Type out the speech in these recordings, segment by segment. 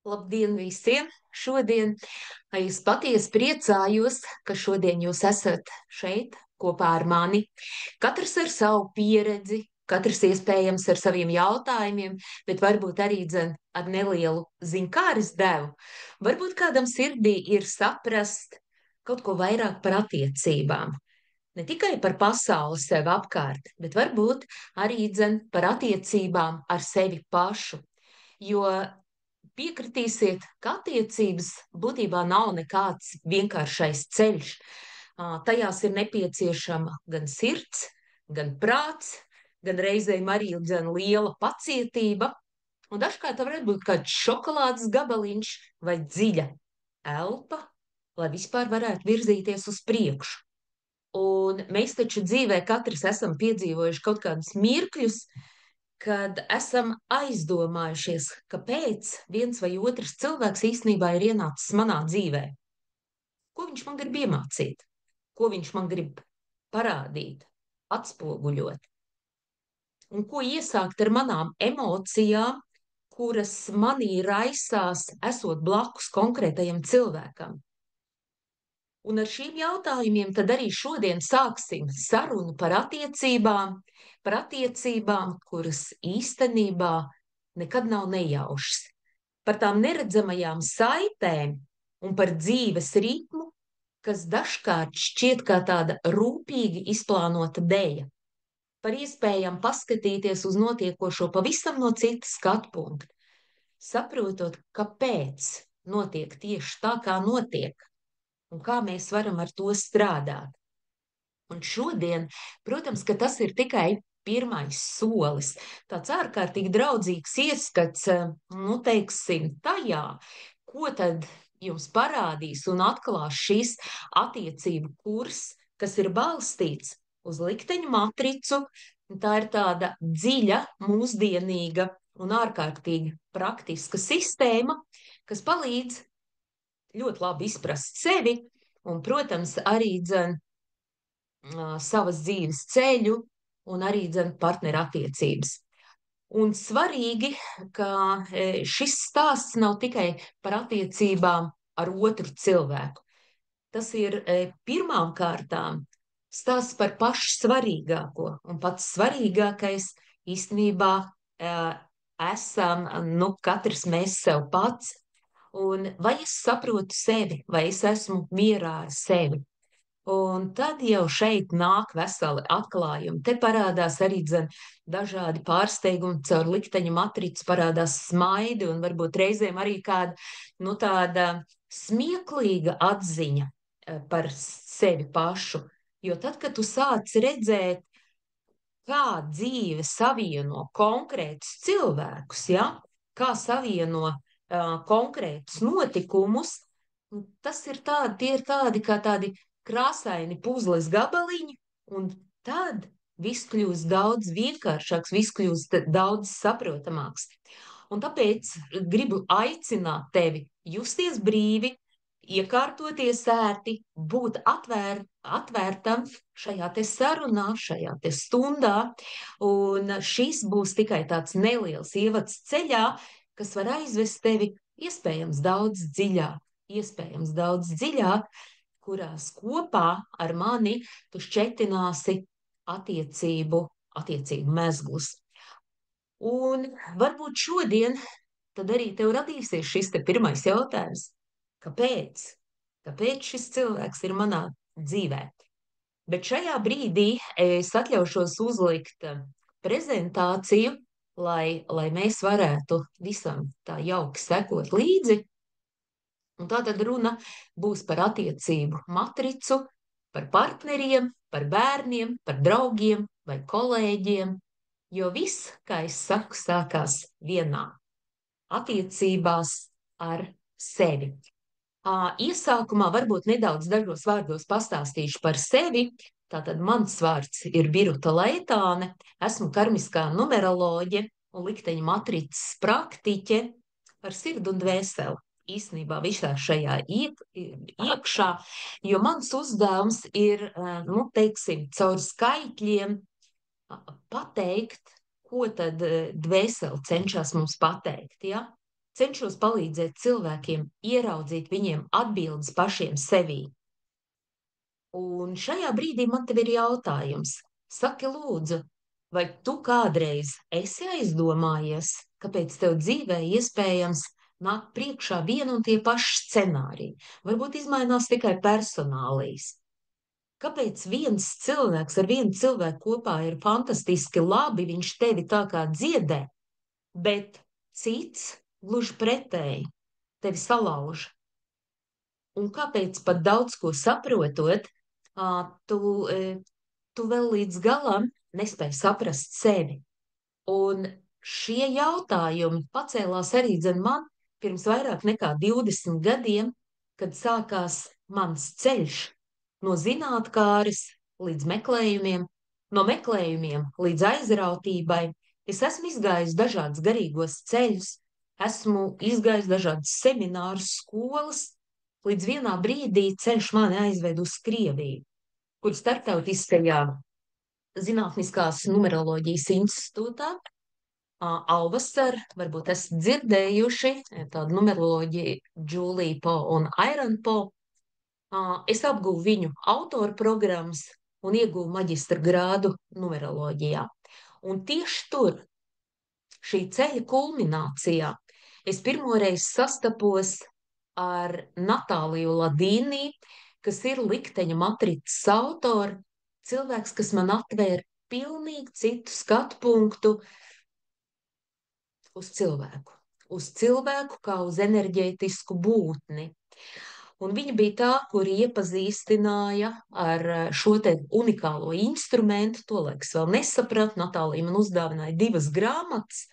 Labdien visiem! Šodien es patiesi priecājos, ka šodien jūs esat šeit kopā ar mani. Katrs ar savu pieredzi, katrs iespējams ar saviem jautājumiem, bet varbūt arī ar nelielu ziņkāres devu. Varbūt kādam sirdī ir saprast kaut ko vairāk par attiecībām. Ne tikai par pasauli sev apkārt, bet varbūt arī par attiecībām ar sevi pašu. Jo piekritīsiet, ka attiecības būtībā nav nekāds vienkāršais ceļš. Tajās ir nepieciešama gan sirds, gan prāts, gan reizēm arī gan liela pacietība. Un dažkārt tā varētu būt kāds šokolādes gabaliņš vai dziļa elpa, lai vispār varētu virzīties uz priekšu. Un mēs taču dzīvē katrs esam piedzīvojuši kaut kādus mirkļus, kad esam aizdomājušies, kāpēc viens vai otrs cilvēks īstenībā ir ienācis manā dzīvē. Ko viņš man grib iemācīt? Ko viņš man grib parādīt, atspoguļot? Un ko iesākt ar manām emocijām, kuras manī raisās, esot blakus konkrētajam cilvēkam? Un ar šīm jautājumiem tad arī šodien sāksim sarunu par attiecībām, kuras īstenībā nekad nav nejaušas, par tām neredzamajām saitēm un par dzīves ritmu, kas dažkārt šķiet kā tāda rūpīgi izplānota dēļa, par iespējām paskatīties uz notiekošo pavisam no citas skatu punkta, saprotot, kāpēc notiek tieši tā, kā notiek un kā mēs varam ar to strādāt. Un šodien, protams, ka tas ir tikai pirmais solis, tāds ārkārtīgi draudzīgs ieskats, nu, teiksim, tajā, ko tad jums parādīs un atklās šīs attiecību kurs, kas ir balstīts uz likteņu matricu. Tā ir tāda dziļa, mūsdienīga un ārkārtīgi praktiska sistēma, kas palīdz ļoti labi izprast sevi un, protams, arī savas dzīves ceļu un arī partneru attiecības. Un svarīgi, ka šis stāsts nav tikai par attiecībām ar otru cilvēku. Tas ir pirmām kārtām stāsts par pašu svarīgāko, un pats svarīgākais īstenībā esam, nu, katrs mēs sev pats. Un vai es saprotu sevi, vai es esmu mierā ar sevi? Un tad jau šeit nāk veseli atklājumi. Te parādās arī dažādi pārsteigumi caur likteņa matricu, parādās smaidi un varbūt reizēm arī kāda, nu, tāda smieklīga atziņa par sevi pašu. Jo tad, kad tu sāc redzēt, kā dzīve savieno konkrētus cilvēkus, ja? Kā savieno konkrētus notikumus, tie ir tādi kā tādi krāsaini puzles gabaliņi, un tad viss kļūst daudz vienkāršāks, viss kļūst daudz saprotamāks. Un tāpēc gribu aicināt tevi justies brīvi, iekārtoties ērti, būt atvērtam šajā te sarunā, šajā te stundā, un šis būs tikai tāds neliels ievads ceļā, kas var aizvest tevi iespējams daudz dziļāk, kurās kopā ar mani tu šķetināsi attiecību mezglus. Un varbūt šodien tad arī tev radīsies šis te pirmais jautājums. Kāpēc? Kāpēc šis cilvēks ir manā dzīvē? Bet šajā brīdī es atļaušos uzlikt prezentāciju, lai mēs varētu visam tā jauki sekot līdzi. Un tā tad runa būs par attiecību matricu, par partneriem, par bērniem, par draugiem vai kolēģiem, jo viss, kā es saku, sākās vienā - attiecībās ar sevi. Iesākumā varbūt nedaudz dažos vārdos pastāstīšu par sevi. Tātad mans vārds ir Biruta Leitāne, esmu karmiskā numeroloģe un likteņa matricas praktiķe ar sirdi un dvēseli. Īstenībā visā šajā iekšā, jo mans uzdevums ir, nu, teiksim, caur skaitļiem pateikt, ko tad dvēseli cenšas mums pateikt, ja? cenšos palīdzēt cilvēkiem ieraudzīt viņiem atbildes pašiem sevī. Un šajā brīdī man tev ir jautājums. Saki lūdzu, vai tu kādreiz esi aizdomājies, kāpēc tev dzīvē iespējams nāk priekšā viena un tie paši scenāriji? Varbūt izmainās tikai personālijas. Kāpēc viens cilvēks ar vienu cilvēku kopā ir fantastiski labi, viņš tevi tā kā dziedē, bet cits gluži pretēji tevi salauž? Un kāpēc pat daudz ko saprotot, tu, tu vēl līdz galam nespēji saprast sevi? Un šie jautājumi pacēlās arī dzen man pirms vairāk nekā 20 gadiem, kad sākās mans ceļš no zinātkāres līdz meklējumiem, no meklējumiem līdz aizrautībai. Es esmu izgājis dažādus garīgos ceļus, esmu izgājis dažādas seminārus, skolas, līdz vienā brīdī ceļš mani aizved uz Krieviju, kur starptautiskajā Zinātniskās numeroloģijas institūtā Alvasar, varbūt esat dzirdējuši tādu numeroloģiju Džūlija Po un Airan Po. Es apguvu viņu autoru programmas un ieguvu maģistra grādu numeroloģijā. Un tieši tur, šī ceļa kulminācijā, es pirmoreiz sastapos ar Natāliju Ladīnī, kas ir likteņa matricas autora, cilvēks, kas man atvēra pilnīgi citu skatu punktu uz cilvēku kā uz enerģētisku būtni. Un viņa bija tā, kuri iepazīstināja ar šo te unikālo instrumentu, tolaik es vēl nesapratu, Natālija man uzdāvināja 2 grāmatas,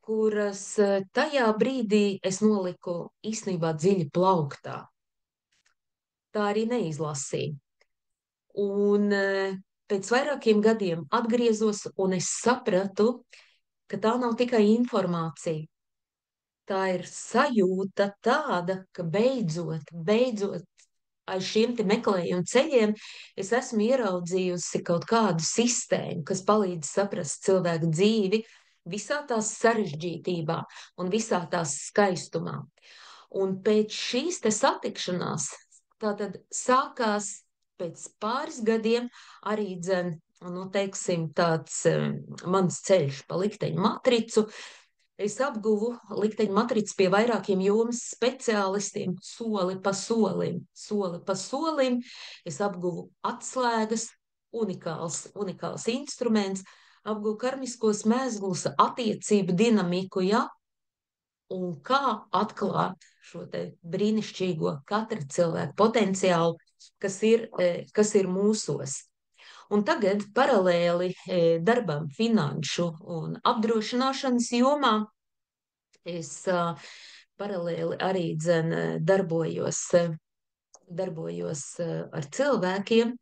kuras tajā brīdī es noliku īstenībā dziļi plauktā. Tā arī neizlasīju. Un pēc vairākiem gadiem atgriezos, un es sapratu, ka tā nav tikai informācija. Tā ir sajūta tāda, ka beidzot aiz šiem te meklējumu ceļiem es esmu ieraudzījusi kaut kādu sistēmu, kas palīdz saprast cilvēku dzīvi visā tās sarežģītībā un visā tās skaistumā. Un pēc šīs te satikšanās tātad sākās pēc pāris gadiem arī teiksim, tāds mans ceļš pa likteņu matricu. Es apguvu likteņu matricu pie vairākiem jomas speciālistiem, soli pa solim. Es apguvu atslēgas, unikāls instruments, apguvu karmiskos mēslus, attiecību dinamiku, ja? Un kā atklāt šo te brīnišķīgo katra cilvēka potenciālu, kas ir mūsos. Un tagad paralēli darbam finanšu un apdrošināšanas jomā es paralēli arī darbojos ar cilvēkiem,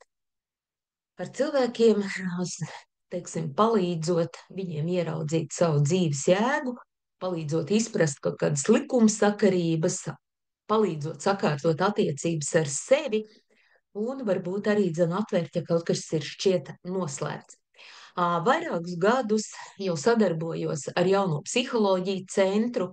teiksim, palīdzot viņiem ieraudzīt savu dzīves jēgu, palīdzot izprast kaut kādas likumsakarības, palīdzot sakārtot attiecības ar sevi, un varbūt arī atvērt, ja kaut kas ir šķiet noslēgts. Vairākus gadus jau sadarbojos ar Jauno psiholoģiju centru,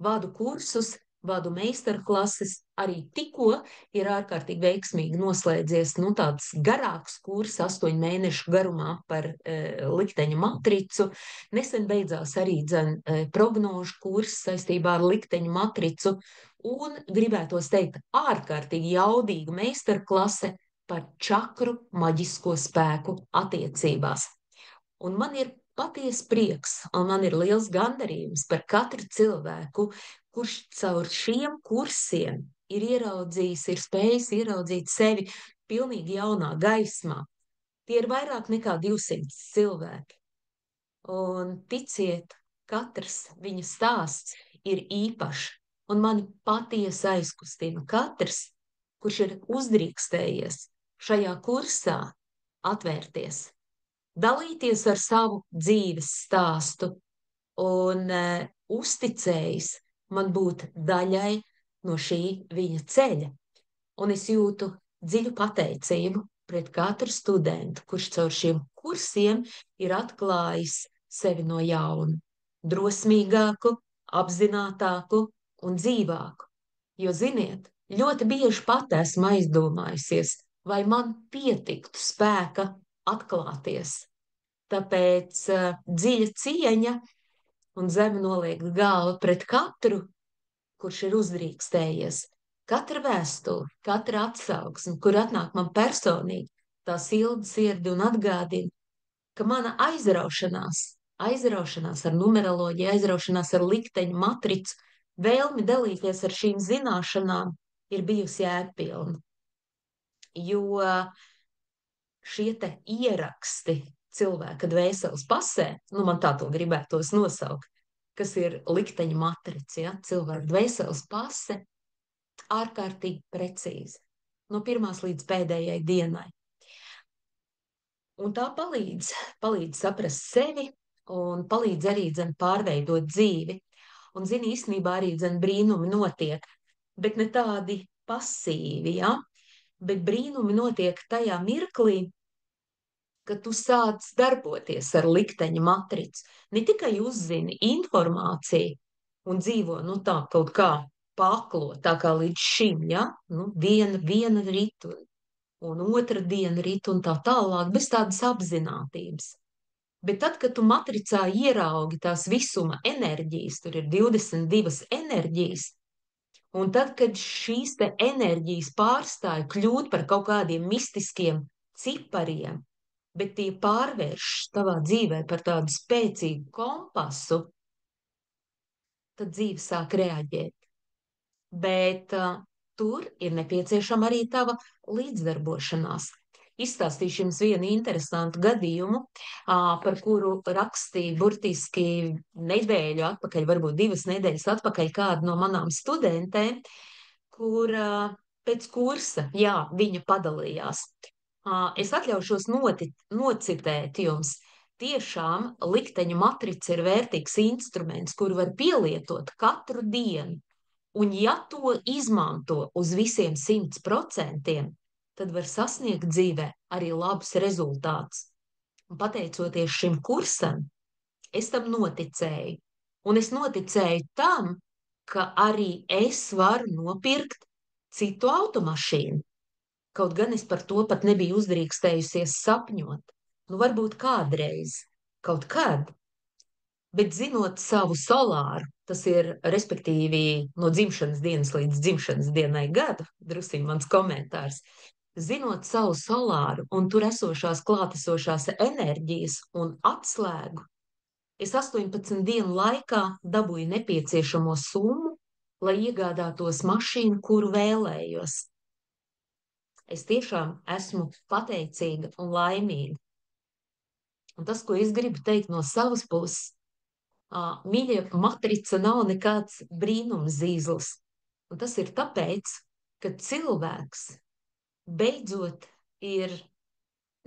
vadu kursus, vadu meistarklases, arī tikko ir ārkārtīgi veiksmīgi noslēdzies tāds garāks kurs 8 mēnešu garumā par likteņa matricu. Nesen beidzās arī prognožu kurs saistībā ar likteņa matricu, un gribētos teikt ārkārtīgi jaudīgu meistarklase par čakru maģisko spēku attiecībās. Un man ir patiesi prieks, un man ir liels gandarījums par katru cilvēku, kurš caur šiem kursiem ir spējis ieraudzīt sevi pilnīgi jaunā gaismā. Tie ir vairāk nekā 200 cilvēki. Un ticiet, katrs viņa stāsts ir īpašs, un mani patiesi aizkustina katrs, kurš ir uzdrīkstējies šajā kursā atvērties, dalīties ar savu dzīves stāstu un uzticējis man būt daļai no šī viņa ceļa. Un es jūtu dziļu pateicību pret katru studentu, kurš caur šiem kursiem ir atklājis sevi no jauna, drosmīgāku, apzinātāku un dzīvāku. Jo, ziniet, ļoti bieži pat esmu aizdomājusies, vai man pietiktu spēka atklāties. Tāpēc dziļa cieņa un zemi noliekta galva pret katru, kurš ir uzdrīkstējies. Katra vēstule, katra atsauksme, kur atnāk man personīgi, tā silda sirdi un atgādina, ka mana aizraušanās ar numeroloģiju, aizraušanās ar likteņu matricu, vēlmi dalīties ar šīm zināšanām ir bijusi jēgpilna. Jo šie te ieraksti cilvēka dvēseles pasē, nu man tā to gribētos nosaukt, kas ir likteņa matrica, ja? Cilvēka dvēseles pase, ārkārtīgi precīzi, no pirmās līdz pēdējai dienai. Un tā palīdz saprast sevi un palīdz arī dzen pārveidot dzīvi. Un, zini, īstenībā arī dzen brīnumi notiek, bet ne tādi pasīvi, ja? Bet brīnumi notiek tajā mirklī, kad tu sāc darboties ar likteņa matricu. Ne tikai uzzini informāciju un dzīvo, nu tā kaut kā paklo, tā kā līdz šim, ja? Nu, viena ritu un otra diena rīt un tā tālāk, bez tādas apzinātības. Bet tad, kad tu matricā ieraugi tās visuma enerģijas, tur ir 22 enerģijas, un tad, kad šīs te enerģijas pārstāja kļūt par kaut kādiem mistiskiem cipariem, bet tie pārvēršas tavā dzīvē par tādu spēcīgu kompasu, tad dzīve sāk reaģēt. Bet tur ir nepieciešama arī tava līdzdarbošanās. Izstāstīšu jums vienu interesantu gadījumu, par kuru rakstīja burtiski nedēļu atpakaļ, varbūt 2 nedēļas atpakaļ kāda no manām studentēm, kur pēc kursa, jā, viņa padalījās. Es atļaušos nocitēt jums. Tiešām likteņa matrica ir vērtīgs instruments, kuru var pielietot katru dienu. Un ja to izmanto uz visiem 100%, tad var sasniegt dzīvē arī labus rezultātus. Un pateicoties šim kursam, es tam noticēju. Un es noticēju tam, ka arī es varu nopirkt citu automašīnu. Kaut gan es par to pat nebiju uzdrīkstējusies sapņot. Nu, varbūt kādreiz, kaut kad. Bet zinot savu solāru, tas ir respektīvi no dzimšanas dienas līdz dzimšanas dienai gadu, drusciņ mans komentārs, zinot savu solāru un tur esošās klātesošās enerģijas un atslēgu, es 18 dienu laikā dabūju nepieciešamo summu, lai iegādātos mašīnu, kuru vēlējos. Es tiešām esmu pateicīga un laimīga. Un tas, ko es gribu teikt no savas puses, mīļie, matrica nav nekāds brīnumzīsls. Un tas ir tāpēc, ka cilvēks beidzot ir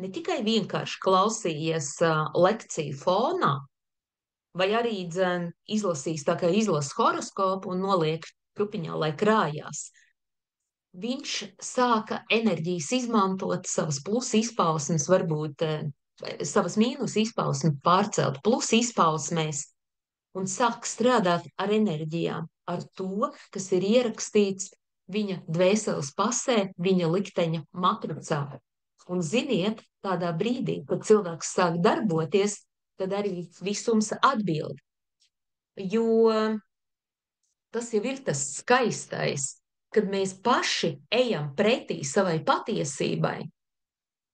ne tikai vienkārši klausījies lekciju fonā, vai arī izlasījis tā kā izlasa horoskopu un noliek krupiņā, lai krājās. Viņš sāka enerģijas izmantot, savas plus izpausmes, varbūt savas mīnus izpausmes pārcelt plus izpausmēs, un sāk strādāt ar enerģijām, ar to, kas ir ierakstīts viņa dvēseles pasē, viņa likteņa matricā. Un ziniet, tādā brīdī, kad cilvēks sāk darboties, tad arī visums atbild. Jo tas jau ir tas skaistais, kad mēs paši ejam pretī savai patiesībai,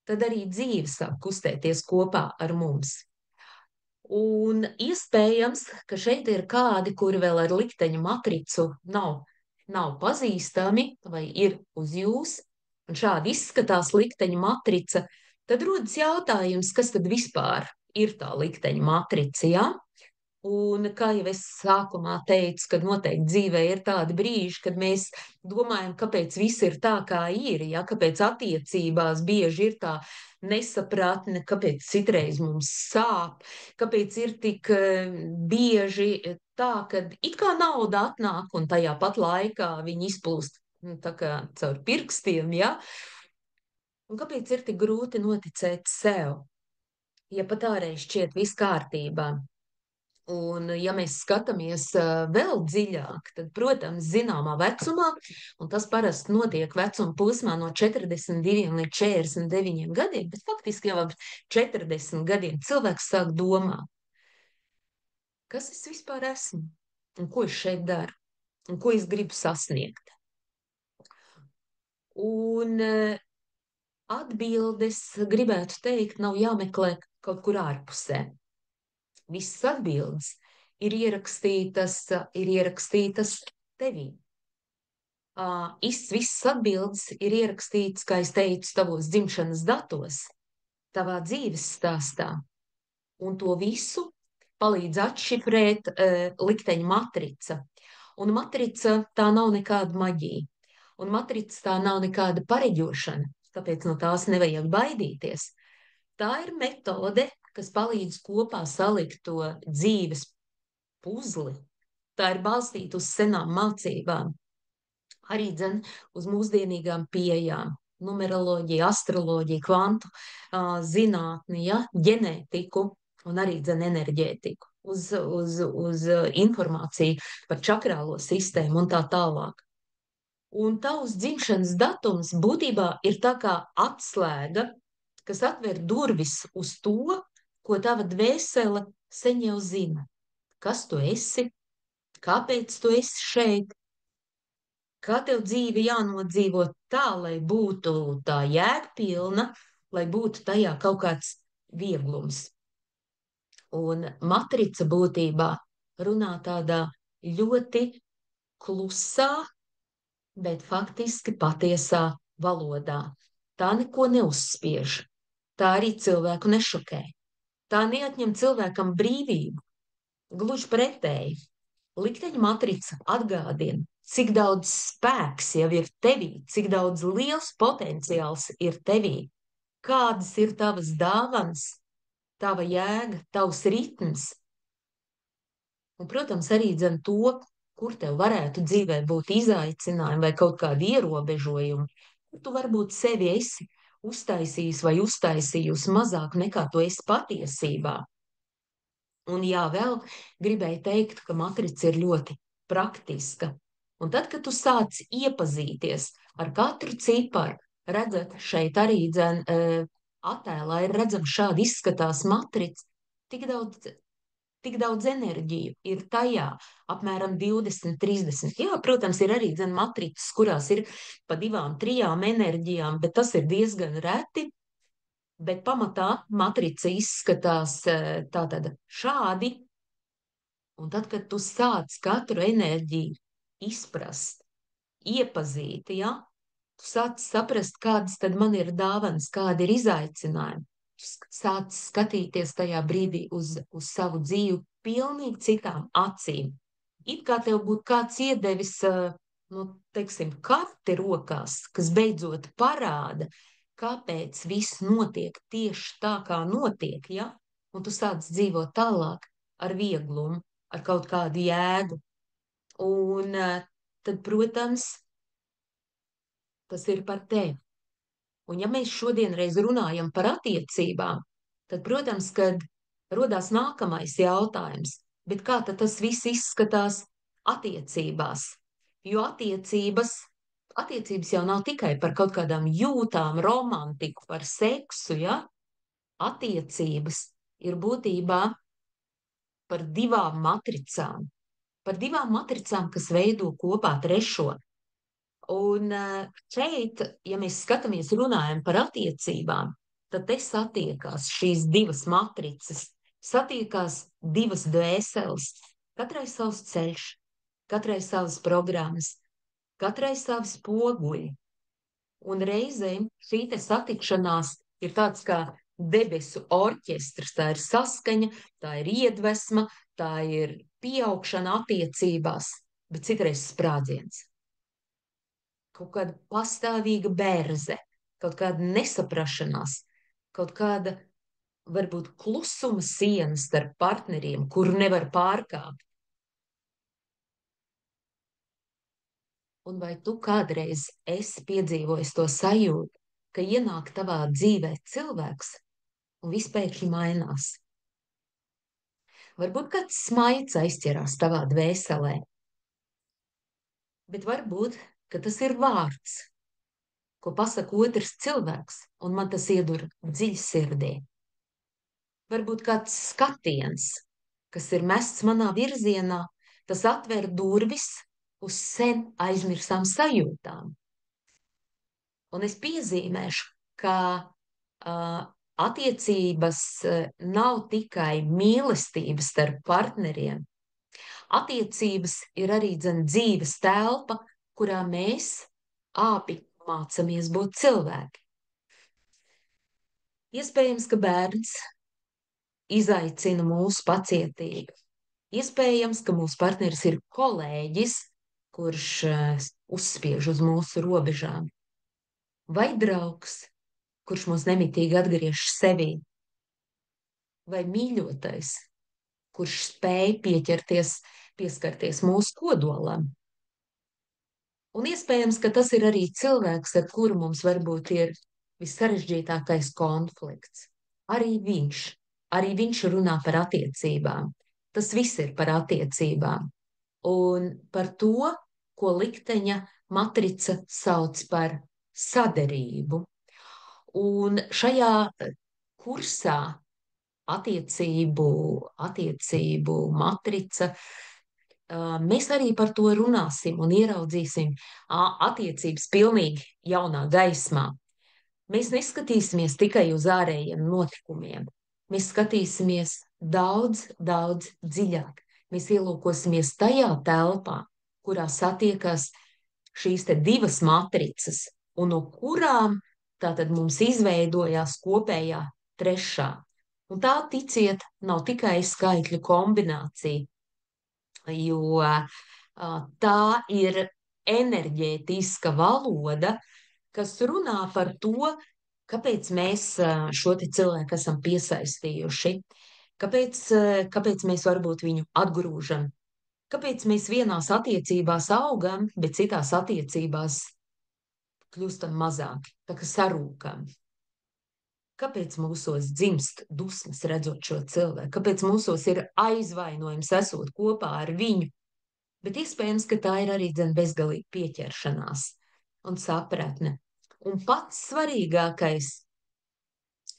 tad arī dzīve sāk kustēties kopā ar mums. Un iespējams, ka šeit ir kādi, kuri vēl ar likteņa matricu nav pazīstami vai ir uz jūs, un šādi izskatās likteņa matrica, tad rodas jautājums, kas tad vispār ir tā likteņa matrica, ja? Un kā jau es sākumā teicu, kad noteikti dzīvē ir tādi brīži, kad mēs domājam, kāpēc viss ir tā, kā ir, ja? Kāpēc attiecībās bieži ir tā nesapratne, kāpēc citreiz mums sāp, kāpēc ir tik bieži tā, ka it kā nauda atnāk un tajā pat laikā viņi izplūst tā kā caur pirkstiem, ja? Un kāpēc ir tik grūti noticēt sev, ja pat ārēji šķiet viss kārtībā? Un, ja mēs skatāmies vēl dziļāk, tad, protams, zināmā vecumā, un tas parasti notiek vecuma posmā no 42 līdz 49 gadiem, bet faktiski jau ap 40 gadiem cilvēks sāk domāt, kas es vispār esmu, un ko es šeit daru, un ko es gribu sasniegt. Un atbildes, gribētu teikt, nav jāmeklē kaut kur ārpusē. Visas atbildes ir ierakstītas tevī. Visas atbildes ir ierakstītas, kā es teicu, tavos dzimšanas datos, tavā dzīves stāstā. Un to visu palīdz atšifrēt likteņa matrica. Un matrica tā nav nekāda maģija. Un matrica tā nav nekāda pareģošana, tāpēc no tās nevajag baidīties. Tā ir metode, kas palīdz kopā salikt to dzīves puzli. Tā ir balstīta uz senām mācībām, arī dzen uz mūsdienīgām pieejām, numeroloģiju, astroloģiju, kvantu zinātni, ja, ģenētiku un arī dzen enerģētiku, uz informāciju par čakrālo sistēmu un tā tālāk. Un tavs dzimšanas datums būtībā ir tā kā atslēga, kas atver durvis uz to, ko tava dvēsele sen jau zina. Kas tu esi, kāpēc tu esi šeit, kā tev dzīve jānodzīvo tā, lai būtu tā jēgpilna, lai būtu tajā kaut kāds vieglums. Un matrica būtībā runā tādā ļoti klusā, bet faktiski patiesā valodā. Tā neko neuzspiež. Tā arī cilvēku nešokē. Tā neatņem cilvēkam brīvību. Gluži pretēji. Likteņa matrica atgādina, cik daudz spēks jau ir tevī, cik daudz liels potenciāls ir tevī, kādas ir tavas dāvanas, tava jēga, tavs ritms. Un, protams, arī dzen to, kur tev varētu dzīvē būt izaicinājumi vai kaut kādi ierobežojumi, kur tu varbūt sevi esi uztaisījis vai uztaisījusi mazāk nekā tu esi patiesībā. Un jā, vēl gribēju teikt, ka matrica ir ļoti praktiska. Un tad, kad tu sāc iepazīties ar katru ciparu, redzat, šeit arī dzen, attēlā ir redzama šādi izskatās matrica, tik daudz enerģiju ir tajā, apmēram 20, 30. Jā, protams, ir arī dzen matricas, kurās ir pa 2, 3 enerģijām, bet tas ir diezgan reti. Bet pamatā matrica izskatās tātad šādi, un tad, kad tu sāc katru enerģiju izprast, iepazīt, ja, tu sāc saprast, kādas tad man ir dāvanas, kādi ir izaicinājumi. Tu sāc skatīties tajā brīdī uz savu dzīvi pilnīgi citām acīm. It kā tev būtu kāds iedevis, nu, teiksim, karti rokās, kas beidzot parāda, kāpēc viss notiek tieši tā, kā notiek, ja? Un tu sāc dzīvot tālāk ar vieglumu, ar kaut kādu jēgu. Un tad, protams, tas ir par tevi. Un ja mēs šodien reiz runājam par attiecībām, tad, protams, kad rodās nākamais jautājums, bet kā tad tas viss izskatās attiecībās? Jo attiecības jau nav tikai par kaut kādām jūtām, romantiku, par seksu, ja? Attiecības ir būtībā par 2 matricām. Par 2 matricām, kas veido kopā trešo. Un šeit, ja mēs skatāmies, runājam par attiecībām, tad te satiekās šīs 2 matricas, satiekās 2 dvēseles, katrai savs ceļš, katrai savas programmas, katrai savi spoguļi. Un reizēm šī te satikšanās ir tāds kā debesu orķestrs, tā ir saskaņa, tā ir iedvesma, tā ir pieaugšana attiecībās, bet citreiz sprādziens. Kaut kāda pastāvīga bērze, kaut kāda nesaprašanās, kaut kāda varbūt klusuma siena starp partneriem, kuru nevar pārkāpt. Un vai tu kādreiz esi piedzīvojis to sajūtu, ka ienāk tavā dzīvē cilvēks un viss pēkšņi mainās? Varbūt kāds smaids aizķerās tavā dvēselē, bet varbūt, ka tas ir vārds, ko pasaka otrs cilvēks, un man tas iedur dziļi sirdī. Varbūt kāds skatiens, kas ir mests manā virzienā, tas atver durvis uz sen aizmirstām sajūtām. Un es piezīmēšu, ka attiecības nav tikai mīlestība starp partneriem. Attiecības ir arī dzīves telpa, kurā mēs abi mācāmies būt cilvēki. Iespējams, ka bērns izaicina mūsu pacietību. Iespējams, ka mūsu partneris ir kolēģis, kurš uzspiež uz mūsu robežām, vai draugs, kurš mūs nemitīgi atgriež sevī, vai mīļotais, kurš spēj pieskarties mūsu kodolam. Un iespējams, ka tas ir arī cilvēks, ar kuru mums varbūt ir vissarežģītākais konflikts. Arī viņš runā par attiecībām. Tas viss ir par attiecībām. Un par to, ko likteņa matrica sauc par saderību. Un šajā kursā attiecību matrica, mēs arī par to runāsim un ieraudzīsim attiecības pilnīgi jaunā gaismā. Mēs neskatīsimies tikai uz ārējiem notikumiem. Mēs skatīsimies daudz, daudz dziļāk. Mēs ielūkosimies tajā telpā, kurā satiekas šīs divas matricas, un no kurām tātad mums izveidojās kopējā trešā. Un tā, ticiet, nav tikai skaitļu kombinācija, jo tā ir enerģētiska valoda, kas runā par to, kāpēc mēs šo cilvēku esam piesaistījuši, kāpēc mēs varbūt viņu atgrūžam, kāpēc mēs vienās attiecībās augam, bet citās attiecībās kļūstam mazāki, tā kā sarūkam. Kāpēc mūsos dzimst dusmas redzot šo cilvēku, kāpēc mūsos ir aizvainojums esot kopā ar viņu, bet iespējams, ka tā ir arī bezgalīga pieķeršanās un sapratne. Un pats svarīgākais,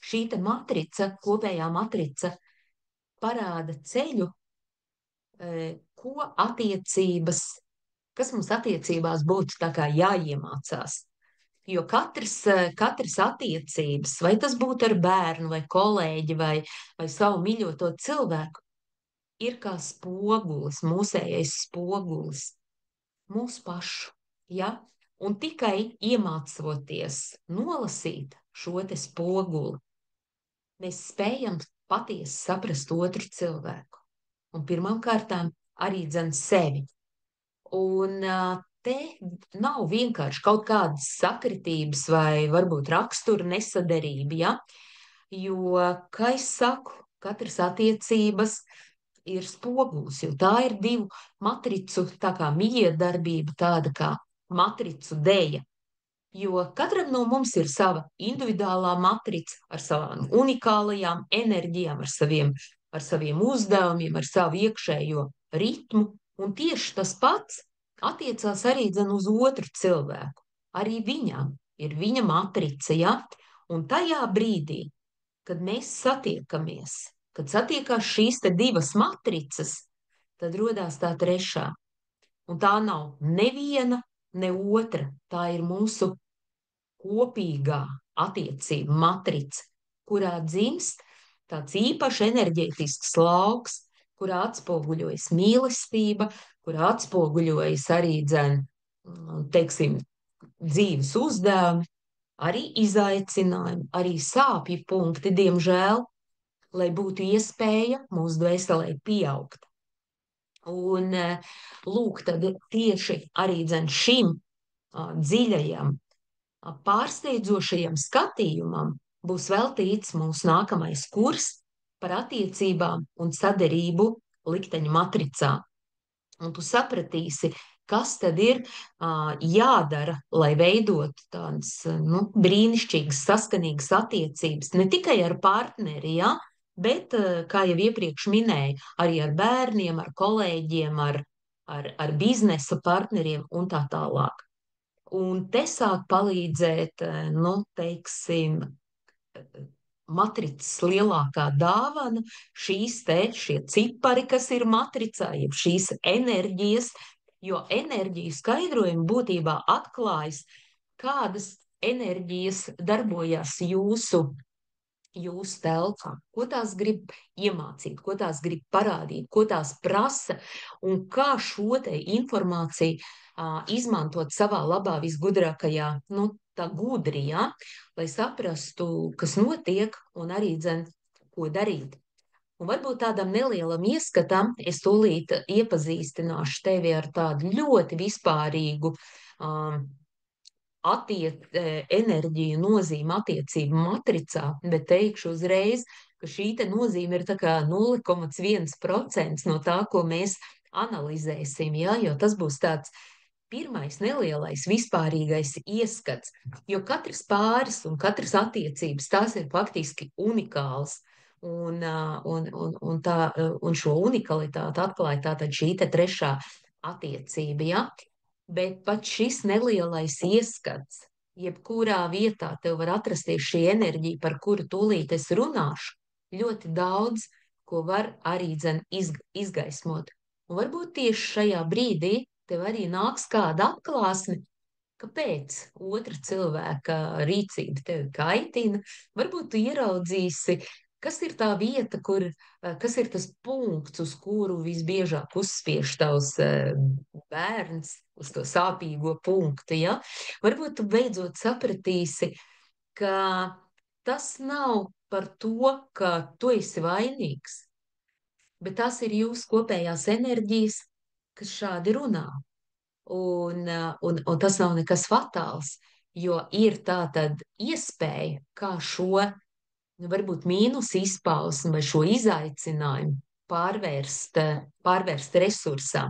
šī matrica, kopējā matrica, parāda ceļu, ko attiecības, kas mums attiecībās būtu tā kā jāiemācās. Jo katras attiecības, vai tas būtu ar bērnu, vai kolēģi, vai savu mīļoto cilvēku, ir kā spogulis, mūsējais spogulis, mūsu pašu. Ja? Un tikai iemācoties nolasīt šo spoguli, mēs spējam patiesi saprast otru cilvēku. Un pirmām kārtām arī sevi. Un te nav vienkārši kaut kādas sakritības vai varbūt rakstura nesaderība, ja? Jo, kā es saku, katras attiecības ir spogulis, jo tā ir divu matricu tā kā mijiedarbība, tāda kā matricu deja. Jo katram no mums ir sava individuālā matrica ar savām unikālajām enerģijām, ar saviem uzdevumiem, ar savu iekšējo ritmu. Un tieši tas pats attiecās arī uz otru cilvēku. Arī viņam ir viņa matrica, ja? Un tajā brīdī, kad mēs satiekamies, kad satiekās šīs divas matricas, tad rodās tā trešā. Un tā nav neviena, ne otra. Tā ir mūsu kopīgā attiecība matrica, kurā dzimst tāds īpašs enerģētisks lauks, kurā atspoguļojas mīlestība, kurā atspoguļojas arī teiksim, dzīves uzdevumi, arī izaicinājumi, arī sāpju punkti, diemžēl, lai būtu iespēja mūsu dvēselē pieaugt. Un lūk, tad tieši arī šim dziļajam, pārsteidzošajam skatījumam būs veltīts mūsu nākamais kurs par attiecībām un saderību likteņu matricā. Un tu sapratīsi, kas tad ir jādara, lai veidotu tādas brīnišķīgas, saskanīgas attiecības ne tikai ar partneri, ja, bet, kā jau iepriekš minēju, arī ar bērniem, ar kolēģiem, ar biznesa partneriem un tā tālāk. Un te sāk palīdzēt, nu, teiksim, matricas lielākā dāvana, šie cipari, kas ir matricā, jeb šīs enerģijas, jo enerģiju skaidrojumi būtībā atklājas, kādas enerģijas darbojās jūsu telpā, ko tās grib iemācīt, ko tās grib parādīt, ko tās prasa un kā šo te informāciju izmantot savā labā visgudrākajā, nu, tā gudri, ja, lai saprastu, kas notiek un arī dzen, ko darīt. Un varbūt tādam nelielam ieskatam es tūlīt iepazīstināšu tevi ar tādu ļoti vispārīgu enerģiju nozīme attiecību matricā, bet teikšu uzreiz, ka šī te nozīme ir tā kā 0,1% no tā, ko mēs analizēsim, ja, jo tas būs tāds pirmais nelielais vispārīgais ieskats, jo katrs pāris un katras attiecības, tās ir faktiski unikāls. Un šo unikalitāti atklāja tātad šī te trešā attiecība, ja? Bet pat šis nelielais ieskats, jebkurā vietā tev var atrasties šī enerģija, par kuru tūlīt es runāšu, ļoti daudz, ko var arī dzen izgaismot. Un varbūt tieši šajā brīdī tev arī nāks kāda atklāsme, kāpēc otra cilvēka rīcība tevi kaitina. Varbūt tu ieraudzīsi, kas ir tā vieta, kas ir tas punkts, uz kuru visbiežāk uzspiež tavs bērns, uz to sāpīgo punktu, ja? Varbūt tu beidzot sapratīsi, ka tas nav par to, ka tu esi vainīgs, bet tās ir jūsu kopējās enerģijas, kas šādi runā. Un tas nav nekas fatāls, jo ir tā tad iespēja, kā šo, nu, varbūt mīnus izpausmi vai šo izaicinājumu pārvērst resursā.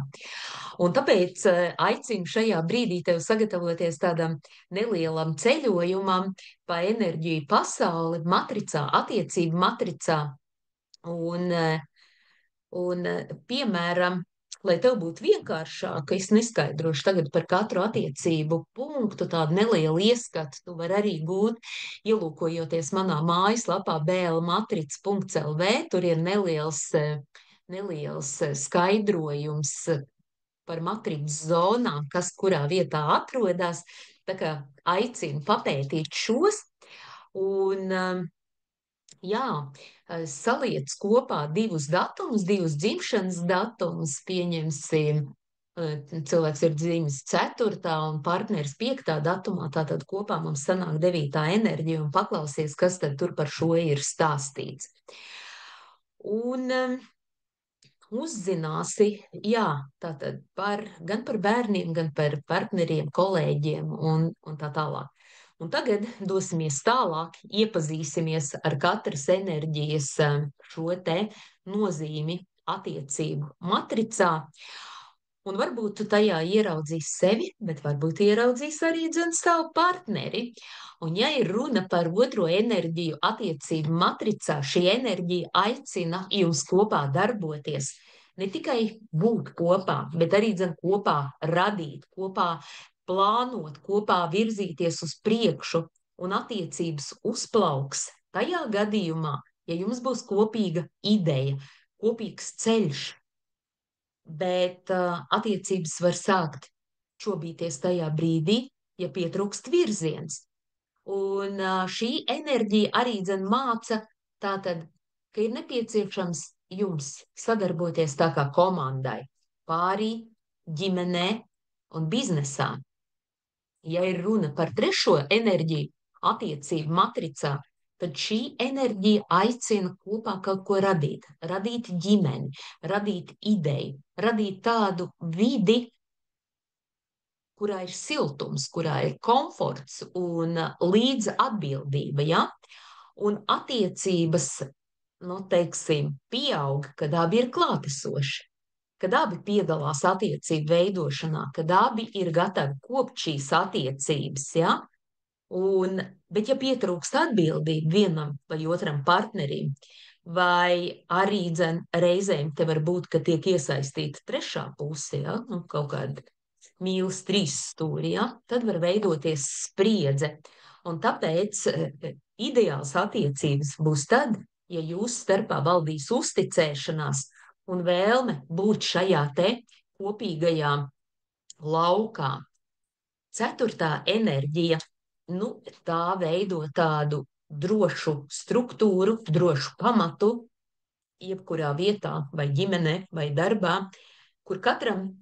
Un tāpēc aicinu šajā brīdī tev sagatavoties tādam nelielam ceļojumam pa enerģiju pasauli, matricā, attiecību matricā. Un, piemēram, lai tev būtu vienkāršāk, es neskaidrošu tagad par katru attiecību punktu, tādu nelielu ieskatu tu vari arī gūt, ielūkojoties manā mājaslapā blmatrica.lv, tur ir neliels skaidrojums par matricas zonām, kas kurā vietā atrodas, tā kā aicinu papētīt šos, un jā, saliec kopā divus datumus, divus dzimšanas datumus, pieņemsim, cilvēks ir dzimis 4. un partneris 5. datumā, tātad kopā mums sanāk 9. enerģija un paklausies, kas tad tur par šo ir stāstīts. Un uzzināsi, jā, tātad gan par bērniem, gan par partneriem, kolēģiem un tā tālāk. Un tagad dosimies tālāk, iepazīsimies ar katras enerģijas šo te nozīmi attiecību matricā. Un varbūt tu tajā ieraudzīsi sevi, bet varbūt ieraudzīsi arī savu partneri. Un ja ir runa par otro enerģiju attiecību matricā, šī enerģija aicina jums kopā darboties. Ne tikai būt kopā, bet arī kopā radīt, kopā plānot, kopā virzīties uz priekšu, un attiecības uzplauks tajā gadījumā, ja jums būs kopīga ideja, kopīgs ceļš, bet attiecības var sākt šobīties tajā brīdī, ja pietrūkst virziens. Un šī enerģija arī māca tātad, ka ir nepieciešams jums sadarboties tā kā komandai, pārī, ģimenē un biznesā. Ja ir runa par trešo enerģiju attiecību matricā, tad šī enerģija aicina kopā kaut ko radīt. Radīt ģimeni, radīt ideju, radīt tādu vidi, kurā ir siltums, kurā ir komforts un līdz atbildība, ja? Un attiecības, nu, teiksim, pieaug, kad abi ir klātesoši, kad abi piedalās attiecību veidošanā, kad abi ir gatavi kopt šīs attiecības, ja? Bet ja pietrūkst atbildība vienam vai otram partnerim, vai arī reizēm te var būt, ka tiek iesaistīta trešā puse, ja? Nu, kaut kāda mīlas trīs stūri, ja? Tad var veidoties spriedze. Un tāpēc ideāls attiecības būs tad, ja jūsu starpā valdīs uzticēšanās un vēlme būt šajā te kopīgajā laukā. Ceturtā enerģija, nu, tā veido tādu drošu struktūru, drošu pamatu, jebkurā vietā, vai ģimenē, vai darbā, kur katram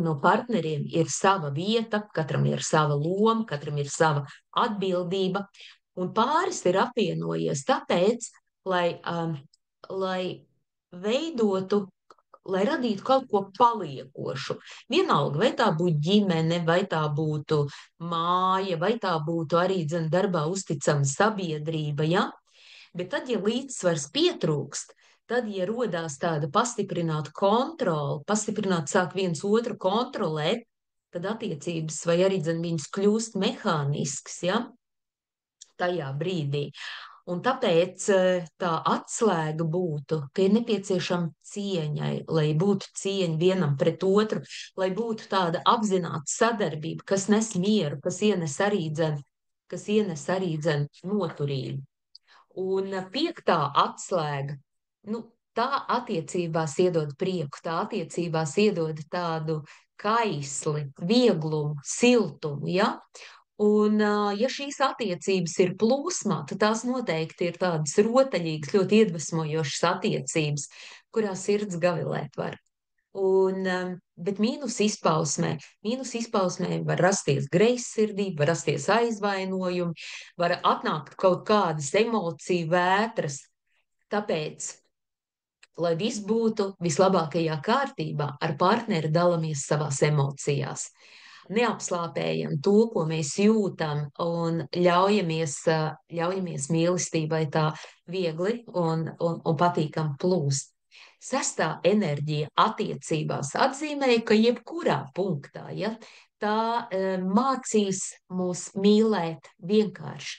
no partneriem ir sava vieta, katram ir sava loma, katram ir sava atbildība, un pāris ir apvienojies tāpēc, lai veidotu, lai radītu kaut ko paliekošu. Vienalga, vai tā būtu ģimene, vai tā būtu māja, vai tā būtu arī darbā uzticama sabiedrība, ja? Bet tad, ja līdzsvars pietrūkst, tad, ja rodās tāda pastiprināta kontrole, pastiprināti sāk viens otru kontrolēt, tad attiecības vai arī viņas kļūst mehānisks, ja? Tajā brīdī. Un tāpēc tā atslēga būtu, ka ir nepieciešama cieņai, lai būtu cieņa vienam pret otru, lai būtu tāda apzināta sadarbība, kas nes mieru, kas ienes arī noturību. Un piektā atslēga, nu, tā attiecībās iedod prieku, tā attiecībās iedod tādu kaisli, vieglumu, siltumu, ja? Un, ja šīs attiecības ir plūsmā, tad tās noteikti ir tādas rotaļīgas, ļoti iedvesmojošas attiecības, kurās sirds gavilēt var. Bet mīnus izpausmē var rasties greizsirdība, var rasties aizvainojumi, var atnākt kaut kādas emociju vētras. Tāpēc, lai viss būtu vislabākajā kārtībā, ar partneri dalāmies savās emocijās. Neapslāpējam to, ko mēs jūtam, un ļaujamies mīlestībai tā viegli un patīkam plūst. Sestā enerģija attiecībās atzīmē, ka jebkurā punktā, ja, tā mācīs mūs mīlēt vienkārši,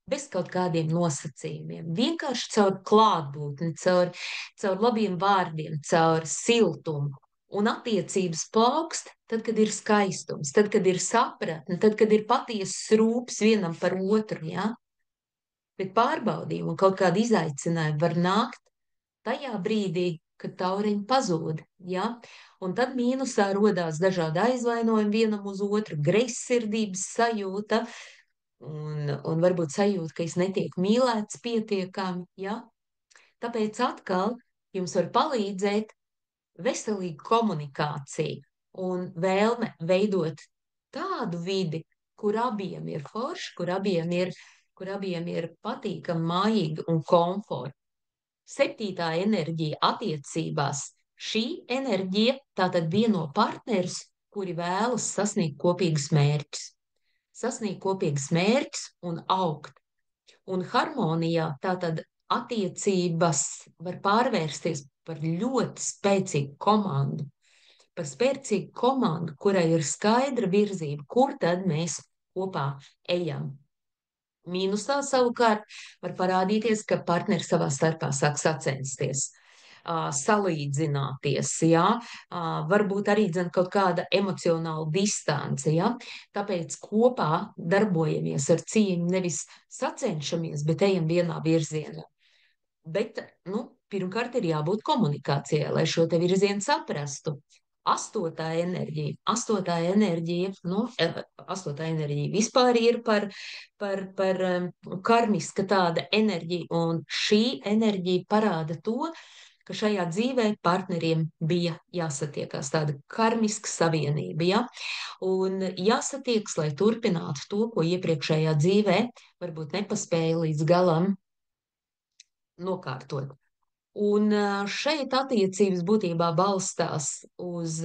bez kaut kādiem nosacījumiem, vienkārši caur klātbūtni, caur labiem vārdiem, caur siltumu. Un attiecības plaukst tad, kad ir skaistums, tad, kad ir sapratne, tad, kad ir patiesas rūpes vienam par otru, ja? Bet pārbaudījumi un kaut kādi izaicinājumi var nākt tajā brīdī, kad taureņi pazūd, ja? Un tad mīnusā rodās dažādi aizvainojumi vienam uz otru, greizsirdības sajūta un varbūt sajūta, ka es netieku mīlēts pietiekami, ja? Tāpēc atkal jums var palīdzēt veselīga komunikācija un vēlme veidot tādu vidi, kur abiem ir forši, kur abiem ir patīkami, mājīgi un komforti. Septītā enerģija attiecībās. Šī enerģija tātad vieno partnerus, kuri vēlas sasniegt kopīgus mērķus. Sasniegt kopīgus mērķus un augt. Un harmonijā tātad attiecības var pārvērsties par ļoti spēcīgu komandu. Par spēcīgu komandu, kurai ir skaidra virzība, kur tad mēs kopā ejam. Mīnusā savukārt var parādīties, ka partneri savā starpā sāk sacensties, salīdzināties, ja? Varbūt arī kaut kāda emocionāla distance. Ja? Tāpēc kopā darbojamies ar cieņu, nevis sacenšamies, bet ejam vienā virzienā. Bet, pirmkārt ir jābūt komunikācijai, lai šo te virzienu saprastu. Astotā enerģija vispār ir par karmiska tāda enerģija, un šī enerģija parāda to, ka šajā dzīvē partneriem bija jāsatiekās, tāda karmiska savienība, ja? Un jāsatiekas, lai turpinātu to, ko iepriekšējā dzīvē varbūt nepaspēja līdz galam nokārtot. Un šeit attiecības būtībā balstās uz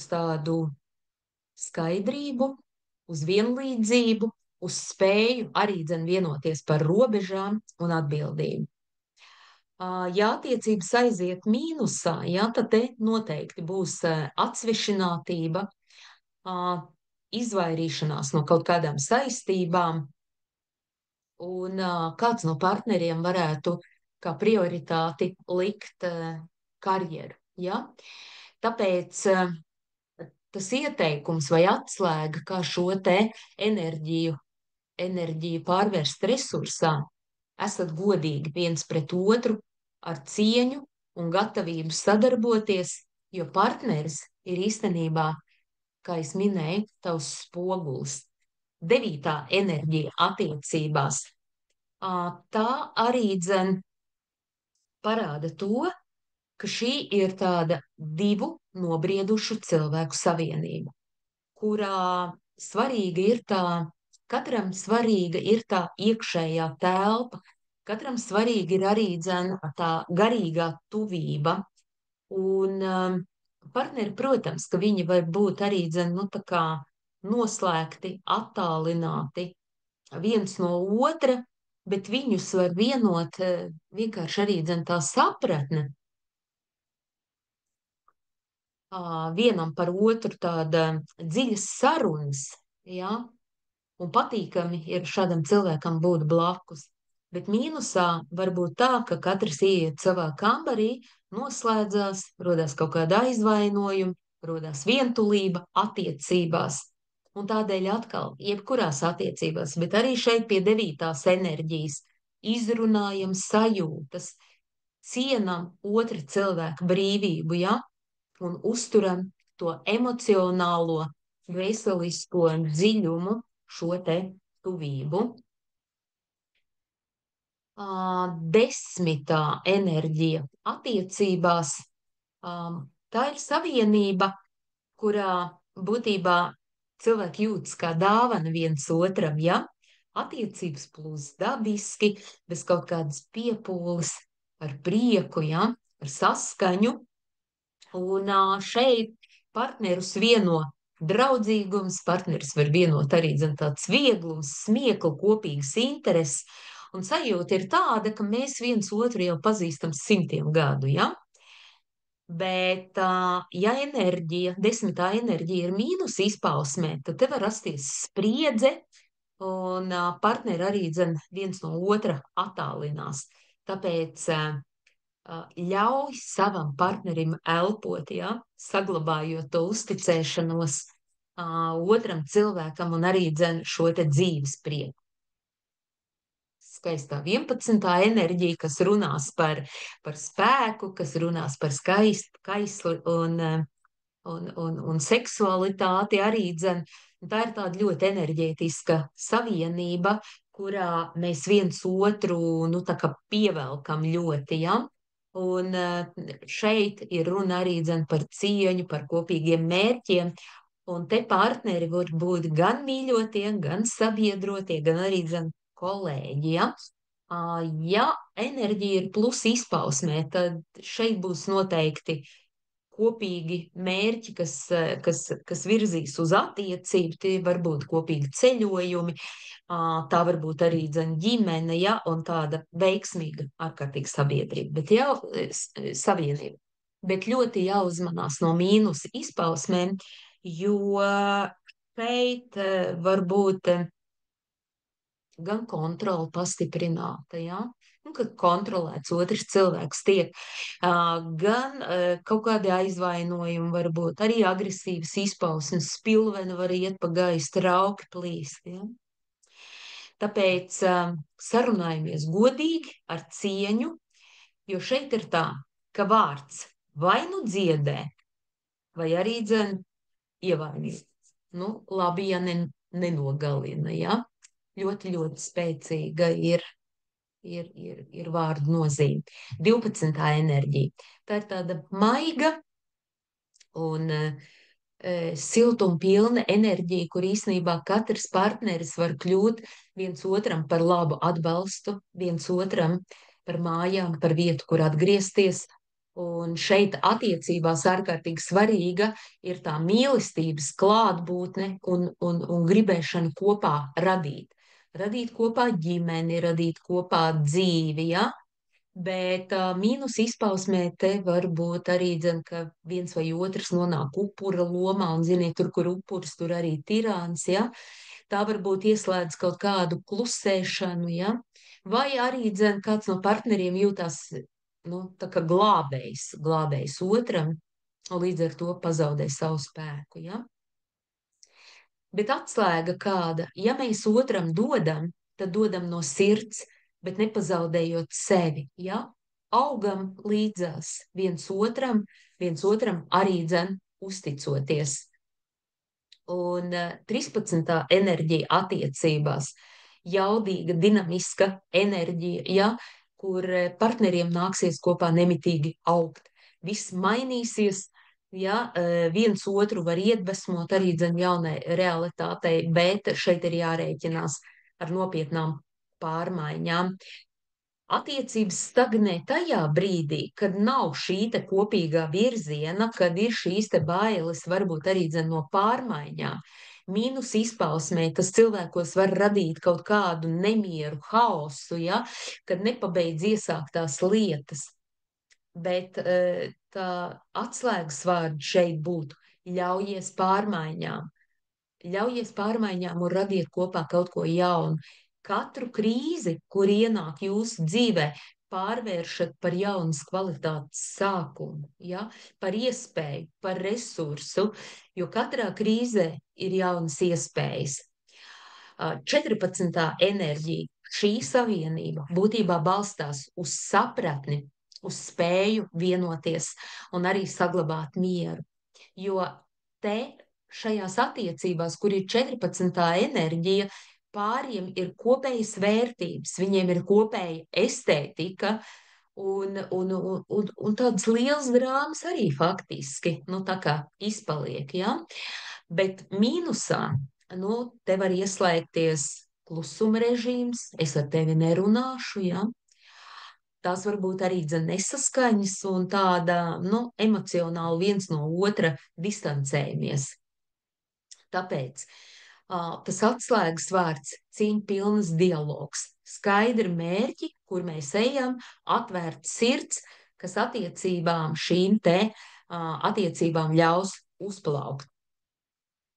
tādu skaidrību, uz vienlīdzību, uz spēju arī vienoties par robežām un atbildību. Ja attiecības aiziet mīnusā, ja, tad te noteikti būs atsvešinātība, izvairīšanās no kaut kādām saistībām, un kāds no partneriem varētu kā prioritāti likt karjeru. Ja? Tāpēc tas ieteikums vai atslēga, kā šo te enerģiju pārvērst resursā, esat godīgi viens pret otru, ar cieņu un gatavību sadarboties, jo partneris ir īstenībā, kā es minēju, tavs spogulis. 9. enerģija attiecībās. Tā arī dzen parāda to, ka šī ir tāda divu nobriedušu cilvēku savienība, kurā katram svarīga ir tā iekšējā telpa, katram svarīga ir arī tā garīgā tuvība. Un partneri, protams, ka viņi var būt arī tā kā noslēgti, attālināti viens no otra, bet viņus var vienot vienkārši arī tā sapratne. Vienam par otru tāda dziļas sarunas, ja? Un patīkami ir šādam cilvēkam būt blakus. Bet mīnusā var būt tā, ka katrs ieiet savā kambarī, noslēdzās, rodās kaut kāda aizvainojuma, rodās vientulība attiecībās. Un tādēļ atkal, jebkurās attiecībās, bet arī šeit pie 9. enerģijas, izrunājam sajūtas, cienam otra cilvēka brīvību, ja? Un uzturam to emocionālo, veselisko dziļumu, šo te tuvību. 10. enerģija attiecībās. Tā ir savienība, kurā būtībā cilvēki jūtas kā dāvana viens otram, ja? Attiecības plūst dabiski, bez kaut kādas piepūles, ar prieku, ja? Ar saskaņu. Un šeit partnerus vieno draudzīgums, partneris var vienot arī tāds vieglums, smieklu, kopīgas intereses. Un sajūta ir tāda, ka mēs viens otru jau pazīstam 100 gadu, ja? Bet, ja 10. enerģija ir mīnus izpausmē, tad te var rasties spriedze, un partneri arī viens no otra attālinās. Tāpēc ļauj savam partnerim elpot, ja? Saglabājot to uzticēšanos otram cilvēkam un arī šo te dzīves prieku. Skaistā 11. enerģija, kas runās par spēku, kas runās par skaisli un seksualitāti arī dzen. Tā ir tāda ļoti enerģētiska savienība, kurā mēs viens otru, tā kā pievelkam ļoti, ja? Un šeit ir runa arī par cieņu, par kopīgiem mērķiem. Un te partneri var būt gan mīļotie, gan sabiedrotie, gan arī kolēģi, ja? Ja enerģija ir plus izpausmē, tad šeit būs noteikti kopīgi mērķi, kas virzīs uz attiecību, tie var būt kopīgi ceļojumi, tā var būt arī ģimene, ja, un tāda veiksmīga ārkārtīga sabiedrība, savienība. Bet ļoti jāuzmanās no mīnusa izpausmēm, jo šeit var būt gan kontrola pastiprināta, ja? Kad kontrolēts otrs cilvēks tiek, gan kaut kādi aizvainojumi var būt, arī agresīvas izpausmes, spilvena var iet pa gaisu, trauki plīst, ja? Tāpēc sarunājamies godīgi, ar cieņu, jo šeit ir tā, ka vārds vai nu dziedē, vai arī ievainīgs. Labi, ja nenogalina, ja? Ļoti, ļoti spēcīga ir vārdu nozīme. 12. enerģija. Tā ir tāda maiga un siltumpilna enerģija, kur īsnībā katrs partneris var kļūt viens otram par labu atbalstu, viens otram par mājām, par vietu, kur atgriezties. Un šeit attiecībās ārkārtīgi svarīga ir tā mīlestības klātbūtne un gribēšana kopā radīt. Radīt kopā ģimeni, radīt kopā dzīvi, ja? Bet mīnus izpausmē te var būt arī, ka viens vai otrs nonāk upura lomā, un, ziniet, tur, kur upuris, tur arī tirāns, ja? Tā varbūt ieslēdz kaut kādu klusēšanu, ja? Vai arī, kāds no partneriem jūtās, nu, tā kā glābējs otram, un līdz ar to pazaudē savu spēku, ja? Bet atslēga kāda, ja mēs otram dodam, tad dodam no sirds, bet nepazaudējot sevi, ja? Augam līdzās viens otram arī uzticoties. Un 13. enerģija attiecībās, jaudīga, dinamiska enerģija, ja, kur partneriem nāksies kopā nemitīgi augt. Viss mainīsies, ja, viens otru var iedvesmot arī jaunai realitātei, bet šeit ir jārēķinās ar nopietnām pārmaiņām. Attiecības stagnē tajā brīdī, kad nav šī te kopīgā virziena, kad ir šīs te bailes, varbūt arī no pārmaiņām. Mīnus izpausmē, tas cilvēkos var radīt kaut kādu nemieru, haosu, ja, kad nepabeidz iesāktās lietas. Bet tā atslēgas vārds šeit būtu ļaujies pārmaiņām. Ļaujies pārmaiņām un radiet kopā kaut ko jaunu. Katru krīzi, kur ienāk jūsu dzīvē, pārvēršat par jaunas kvalitātes sākumu, ja? Par iespēju, par resursu, jo katrā krīzē ir jaunas iespējas. 14. enerģija, šī savienība būtībā balstās uz sapratni, uz spēju vienoties un arī saglabāt mieru. Jo te šajās attiecībās, kur ir 14. enerģija, pāriem ir kopējas vērtības, viņiem ir kopēja estētika un tādas liels drāmas arī faktiski, nu tā kā izpaliek, ja? Bet mīnusā, nu, te var ieslēgties klusuma režīms, es ar tevi nerunāšu, ja? Tās var būt arī nesaskaņas un tāda, nu, emocionāli viens no otra distancējamies. Tāpēc tas atslēgas vārds - cīņpilnas dialogs, skaidri mērķi, kur mēs ejam, atvērts sirds, kas attiecībām šīm te attiecībām ļaus uzplaukt.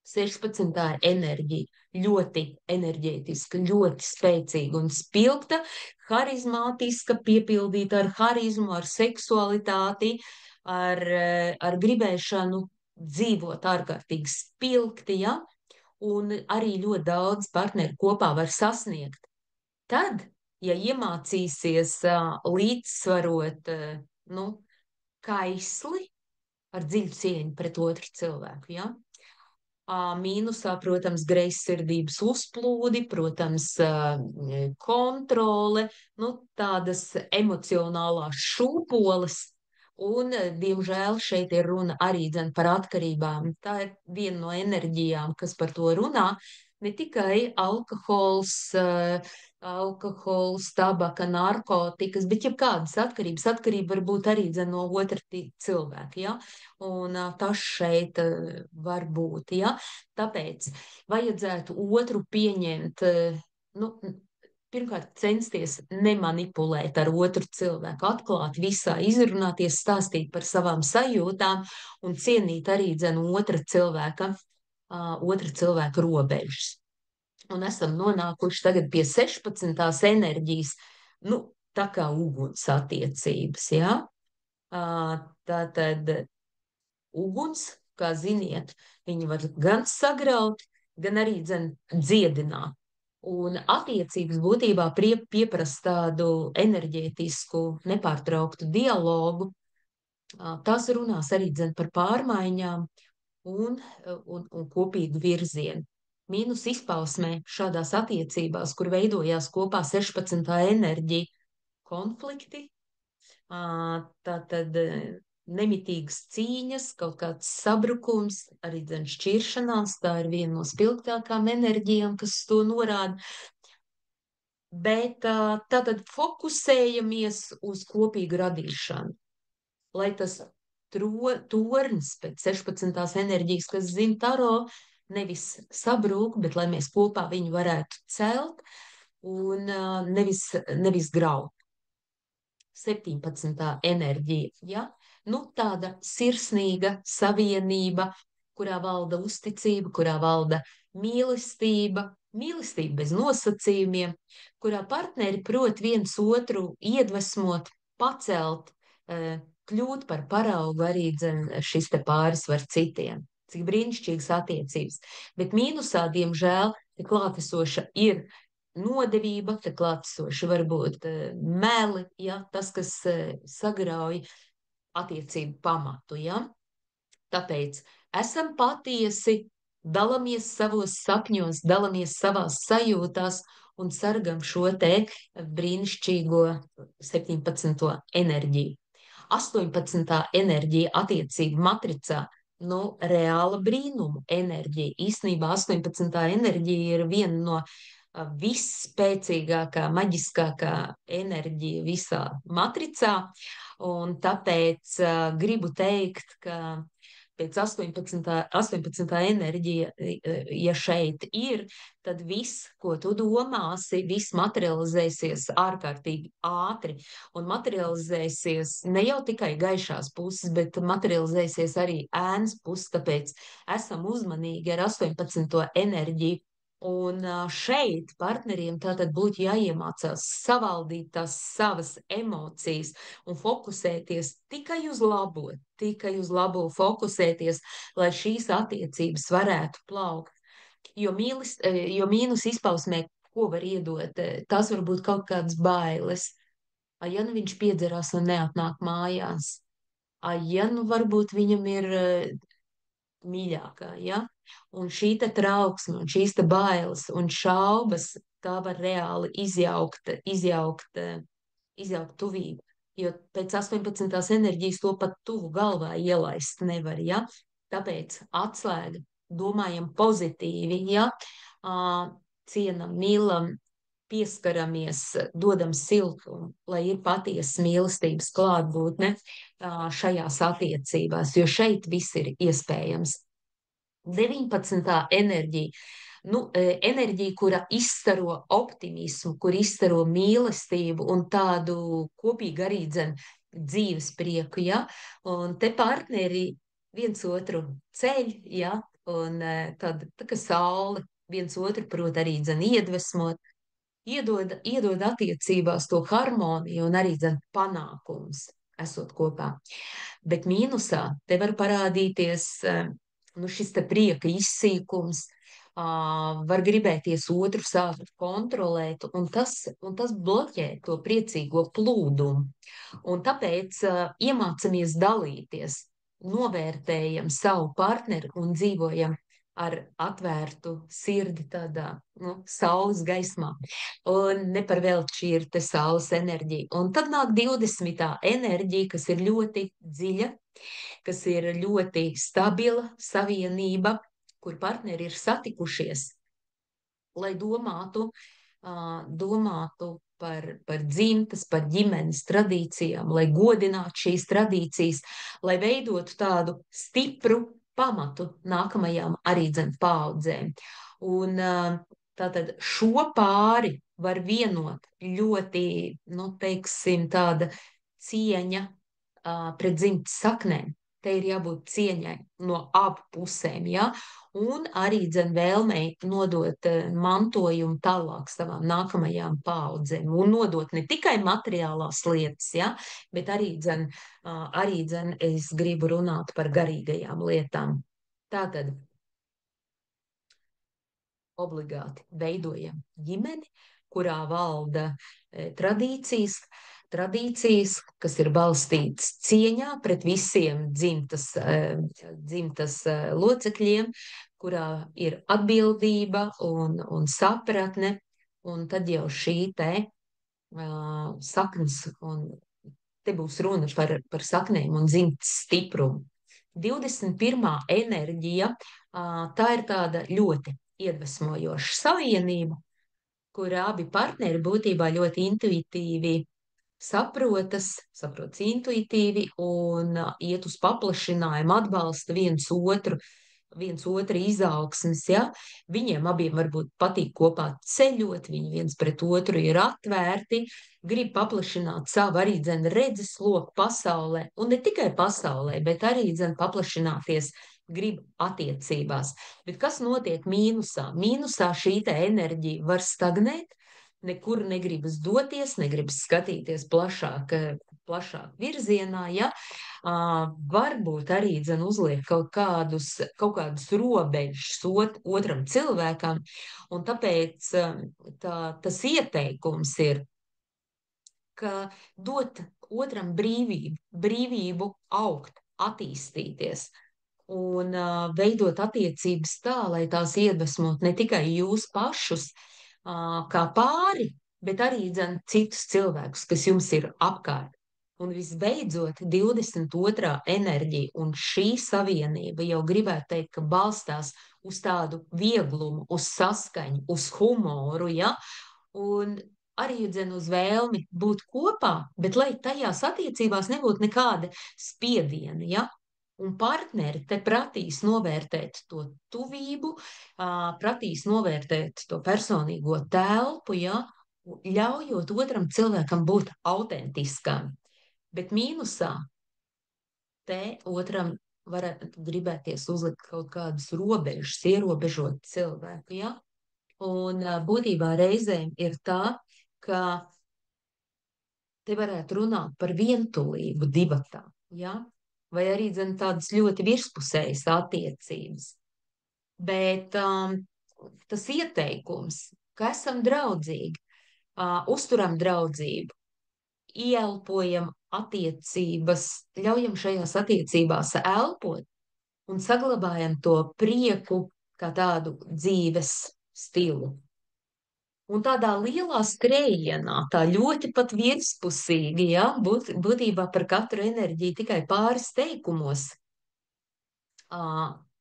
16. enerģija ļoti enerģētiska, ļoti spēcīga un spilgta, harizmātiska, piepildīta ar harizmu, ar seksualitāti, ar gribēšanu dzīvot ārkārtīgi spilgti, ja? Un arī ļoti daudz partneri kopā var sasniegt. Tad, ja iemācīsies līdzsvarot, nu, kaisli ar dziļu cieņu pret otru cilvēku, ja? Mīnusā, protams, greizsirdības uzplūdi, protams, kontrole, nu, tādas emocionālās šūpoles. Un, diemžēl, šeit ir runa arī par atkarībām. Tā ir viena no enerģijām, kas par to runā. Ne tikai alkohols, tabaka, narkotikas, bet jebkādas atkarības. Atkarība var būt arī no otra cilvēka, ja? Un tas šeit var būt, ja? Tāpēc vajadzētu otru pieņemt, nu, pirmkārt, censties nemanipulēt ar otru cilvēku, atklāt visā, izrunāties, stāstīt par savām sajūtām un cienīt arī otra cilvēka robežas. Un esam nonākuši tagad pie 16. enerģijas, nu, tā kā uguns attiecības, jā? Tātad uguns, kā ziniet, viņi var gan sagraut, gan arī dziedināt. Un attiecības būtībā pieprasa tādu enerģētisku, nepārtrauktu dialogu. Tas runās arī par pārmaiņām un kopīgu virzienu. Mīnus izpausmē šādās attiecībās, kur veidojās kopā 16. enerģija, konflikti, tātad nemitīgas cīņas, kaut kāds sabrukums, arī šķiršanās, tā ir viena no spilgtākām enerģijām, kas to norāda. Bet tātad fokusējamies uz kopīgu radīšanu, lai tas tornis pēc 16. enerģijas, kas zina taro, nevis sabrūk, bet lai mēs kopā viņu varētu celt un nevis graut. 17. enerģija, ja? Nu, tāda sirsnīga savienība, kurā valda uzticība, kurā valda mīlestība, mīlestība bez nosacījumiem, kurā partneri prot viens otru iedvesmot, pacelt, kļūt par paraugu arī šis te pāris var citiem. Cik brīnišķīgas attiecības. Bet mīnusā, diemžēl, te klātesoša ir nodevība, te klātesoša varbūt meli, ja, tas, kas sagrauj attiecību pamatu, ja. Tāpēc esam patiesi, dalamies savos sapņos, dalamies savās sajūtās un sargam šo te brīnišķīgo 17. enerģiju. 18. enerģija attiecību matricā, nu, reāla brīnuma enerģija. Īsnībā 18. enerģija ir viena no visspēcīgākā, maģiskākā enerģija visā matricā, un tāpēc gribu teikt, ka pēc 18. enerģija, ja šeit ir, tad viss, ko tu domāsi, viss materializēsies ārkārtīgi ātri un materializēsies ne jau tikai gaišās puses, bet materializēsies arī ēnas puses, tāpēc esam uzmanīgi ar 18. enerģiju. Un šeit partneriem tātad būtu jāiemācās savaldīt tās savas emocijas un fokusēties tikai uz labo, fokusēties, lai šīs attiecības varētu plaukt. Jo mīnus izpausmē, ko var iedot, tas var būt kaut kādas bailes. Ja nu viņš piedzerās un neatnāk mājās, ja nu varbūt viņam ir mīļākā, ja? Un šī te trauksme, un šīs te bailes un šaubas, tā var reāli izjaukt tuvību. Jo pēc 18. enerģijas to pat tuvu galvā ielaist nevar, ja? Tāpēc atslēga, domājam pozitīvi, ja? Cienam, mīlam, pieskaramies, dodam siltumu, lai ir patiesa mīlestības klātbūtne šajās attiecībās, jo šeit viss ir iespējams. 19. enerģija. Nu, enerģija, kura izstaro optimismu, kur izstaro mīlestību un tādu kopīgu arī dzīves prieku, ja? Un te partneri viens otru ceļ, ja? Un tad, tā kā saule viens otru prot arī iedvesmot, iedod attiecībās to harmoniju un arī panākums, esot kopā. Bet mīnusā te var parādīties nu, šis te prieka izsīkums, var gribēties otru sākt kontrolēt, un tas bloķē to priecīgo plūdumu. Un tāpēc iemācamies dalīties, novērtējam savu partneri un dzīvojam ar atvērtu sirdi tādā, nu, saules gaismā. Un neparvēlt šī ir te saules enerģija. Un tad nāk 20. enerģija, kas ir ļoti dziļa, kas ir ļoti stabila savienība, kur partneri ir satikušies, lai domātu par dzimtas, par ģimenes tradīcijām, lai godinātu šīs tradīcijas, lai veidotu tādu stipru pamatu nākamajām arī paaudzēm. Un tātad šo pāri var vienot ļoti, nu, teiksim, tāda cieņa pret dzimtas saknēm. Te ir jābūt cieņai no abu pusēm, ja? Un arī vēlmei nodot mantojumu tālāk savām nākamajām paaudzēm un nodot ne tikai materiālās lietas, ja? Bet arī es gribu runāt par garīgajām lietām. Tātad obligāti veidojam ģimeni, kurā valda tradīcijas, kas ir balstītas cieņā pret visiem dzimtas locekļiem, kurā ir atbildība un sapratne, un tad jau šī te saknes, un te būs runa par saknēm un dzimtas stiprumu. 21. enerģija, tā ir tāda ļoti iedvesmojoša savienība, kur abi partneri būtībā ļoti intuitīvi saprotas intuitīvi un iet uz paplašinājumu, atbalsta viens otru, viens otra izaugsmes, ja, viņiem abiem varbūt patīk kopā ceļot, viņi viens pret otru ir atvērti, grib paplašināt savu arī dzen redzesloku pasaulē, un ne tikai pasaulē, bet arī dzen paplašināties grib attiecībās. Bet kas notiek mīnusā? Mīnusā šī te enerģija var stagnēt, nekur negribas doties, negribas skatīties plašāk virzienā, ja? Varbūt arī dzen uzliek kaut kādus robežus otram cilvēkam, un tāpēc tas ieteikums ir, ka dot otram brīvību augt, attīstīties un veidot attiecības tā, lai tās iedvesmot ne tikai jūs pašus kā pāri, bet arī dzen citus cilvēkus, kas jums ir apkārt. Un visbeidzot, 22. enerģija un šī savienība jau gribētu teikt, ka balstās uz tādu vieglumu, uz saskaņu, uz humoru, ja? Un arī dzen uz vēlmi būt kopā, bet lai tajās attiecībās nebūtu nekāda spiediena, ja? Un partneri te pratīs novērtēt to tuvību, pratīs novērtēt to personīgo telpu, ja? Ļaujot otram cilvēkam būt autentiskam. Bet mīnusā te otram varētu gribēties uzlikt kaut kādus robežus, ierobežot cilvēku, ja? Un būtībā reizēm ir tā, ka te varētu runāt par vientulību divatā, ja? Vai arī dzen tādas ļoti virspusējas attiecības. Bet tas ieteikums, ka esam draudzīgi, uzturam draudzību, ieelpojam attiecības, ļaujam šajās attiecībās elpot un saglabājam to prieku kā tādu dzīves stilu. Un tādā lielā skrējienā, tā ļoti pat virspusīgi, ja, būtībā par katru enerģiju tikai pāris teikumos,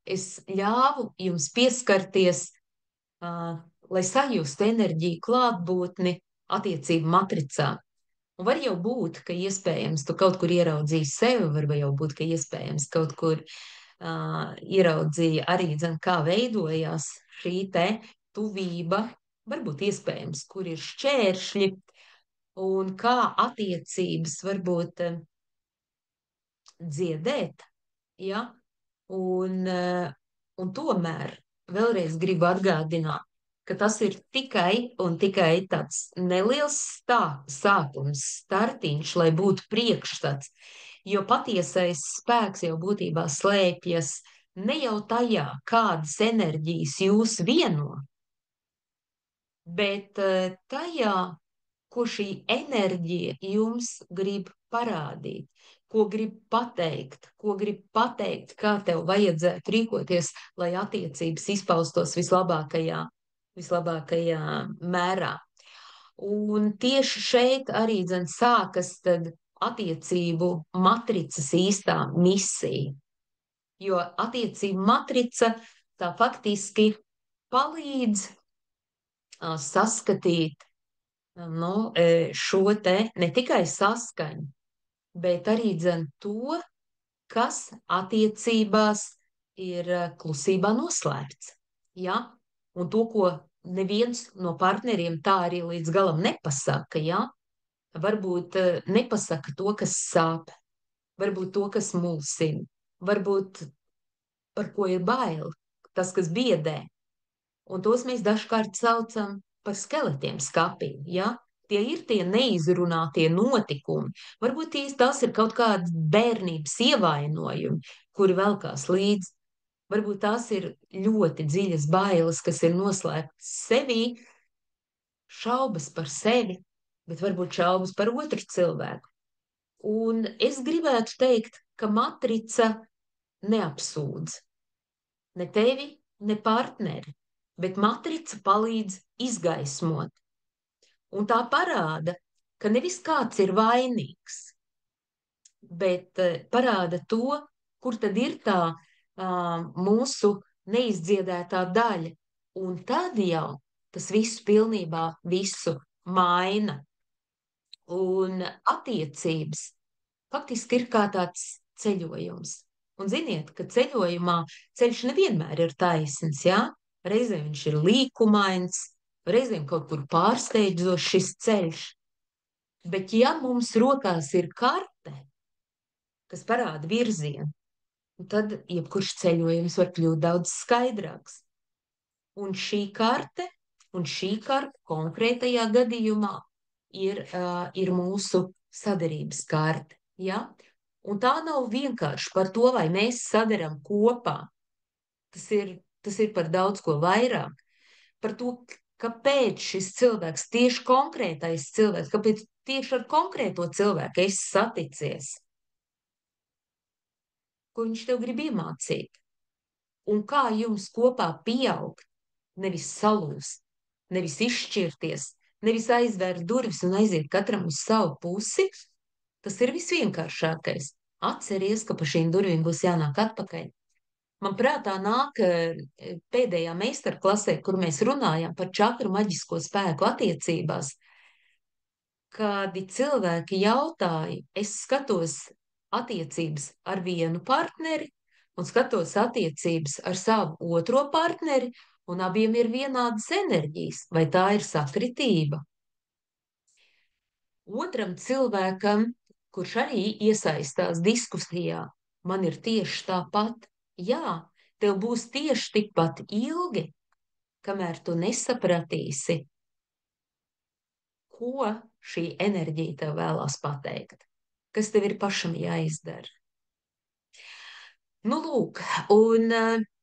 es ļāvu jums pieskarties, lai sajustu enerģiju klātbūtni attiecību matricā. Un var jau būt, ka iespējams tu kaut kur ieraudzīji sevi, var jau būt, ka iespējams kaut kur ieraudzīji arī, dzen, kā veidojās šī te tuvība, varbūt iespējams, kur ir šķēršļi un kā attiecības varbūt dziedēt, ja? Un tomēr vēlreiz gribu atgādināt, ka tas ir tikai tāds neliels sākums, startiņš, lai būtu priekšstats, jo patiesais spēks jau būtībā slēpjas ne jau tajā, kādas enerģijas jūs vieno, bet tajā, ko šī enerģija jums grib parādīt, ko grib pateikt, kā tev vajadzētu rīkoties, lai attiecības izpaustos vislabākajā mērā. Un tieši šeit arī dzen sākas tad attiecību matricas īstā misija. Jo attiecību matrica tā faktiski palīdz saskatīt šo te ne tikai saskaņu, bet arī dzen to, kas attiecībās ir klusībā noslēpts. Ja? Un to, ko neviens no partneriem tā arī līdz galam nepasaka, ja? Varbūt nepasaka to, kas sāp, varbūt to, kas mulsina, varbūt par ko ir bail, tas, kas biedē. Un tos mēs dažkārt saucam par skeletiem skapī, ja? Tie ir tie neizrunātie notikumi. Varbūt tās ir kaut kādas bērnības ievainojumi, kuri velkās līdzi. Varbūt tās ir ļoti dziļas bailes, kas ir noslēptas sevī, šaubas par sevi, bet varbūt šaubas par otru cilvēku. Un es gribētu teikt, ka matrica neapsūdz ne tevi, ne partneri, bet matrica palīdz izgaismot. Un tā parāda, ka nevis kāds ir vainīgs, bet parāda to, kur tad ir tā mūsu neizdziedētā daļa. Un tad jau tas viss pilnībā visu maina. Un attiecības faktiski ir kā tāds ceļojums. Un ziniet, ka ceļojumā ceļš nevienmēr ir taisns, jā? Reizēm viņš ir līkumains, reizēm kaut kur pārsteidzošs šis ceļš. Bet ja mums rokās ir karte, kas parāda virzienu, tad jebkurš ceļojums var kļūt daudz skaidrāks. Un šī karte konkrētajā gadījumā ir mūsu sadarības karte. Ja? Un tā nav vienkārši par to, vai mēs sadaram kopā. Tas ir par daudz ko vairāk. Par to, kāpēc šis cilvēks, tieši konkrētais cilvēks, kāpēc tieši ar konkrēto cilvēku esi saticies, ko viņš tev grib iemācīt, un kā jums kopā pieaugt, nevis salūst, nevis izšķirties, nevis aizvērt durvis un aiziet katram uz savu pusi. Tas ir visvienkāršākais. Atceries, ka pa šīm durvīm būs jānāk atpakaļ. Man prātā nāk pēdējā meistarklasē, kur mēs runājām par čakru maģisko spēku attiecībās, kādi cilvēki jautāja, es skatos attiecības ar vienu partneri un skatos attiecības ar savu otro partneri, un abiem ir vienādas enerģijas. Vai tā ir sakritība? Otram cilvēkam, kurš arī iesaistās diskusijā, man ir tieši tāpat. Jā, tev būs tieši tikpat ilgi, kamēr tu nesapratīsi, ko šī enerģija tev vēlās pateikt, kas tev ir pašam jāizdara. Nu, lūk, un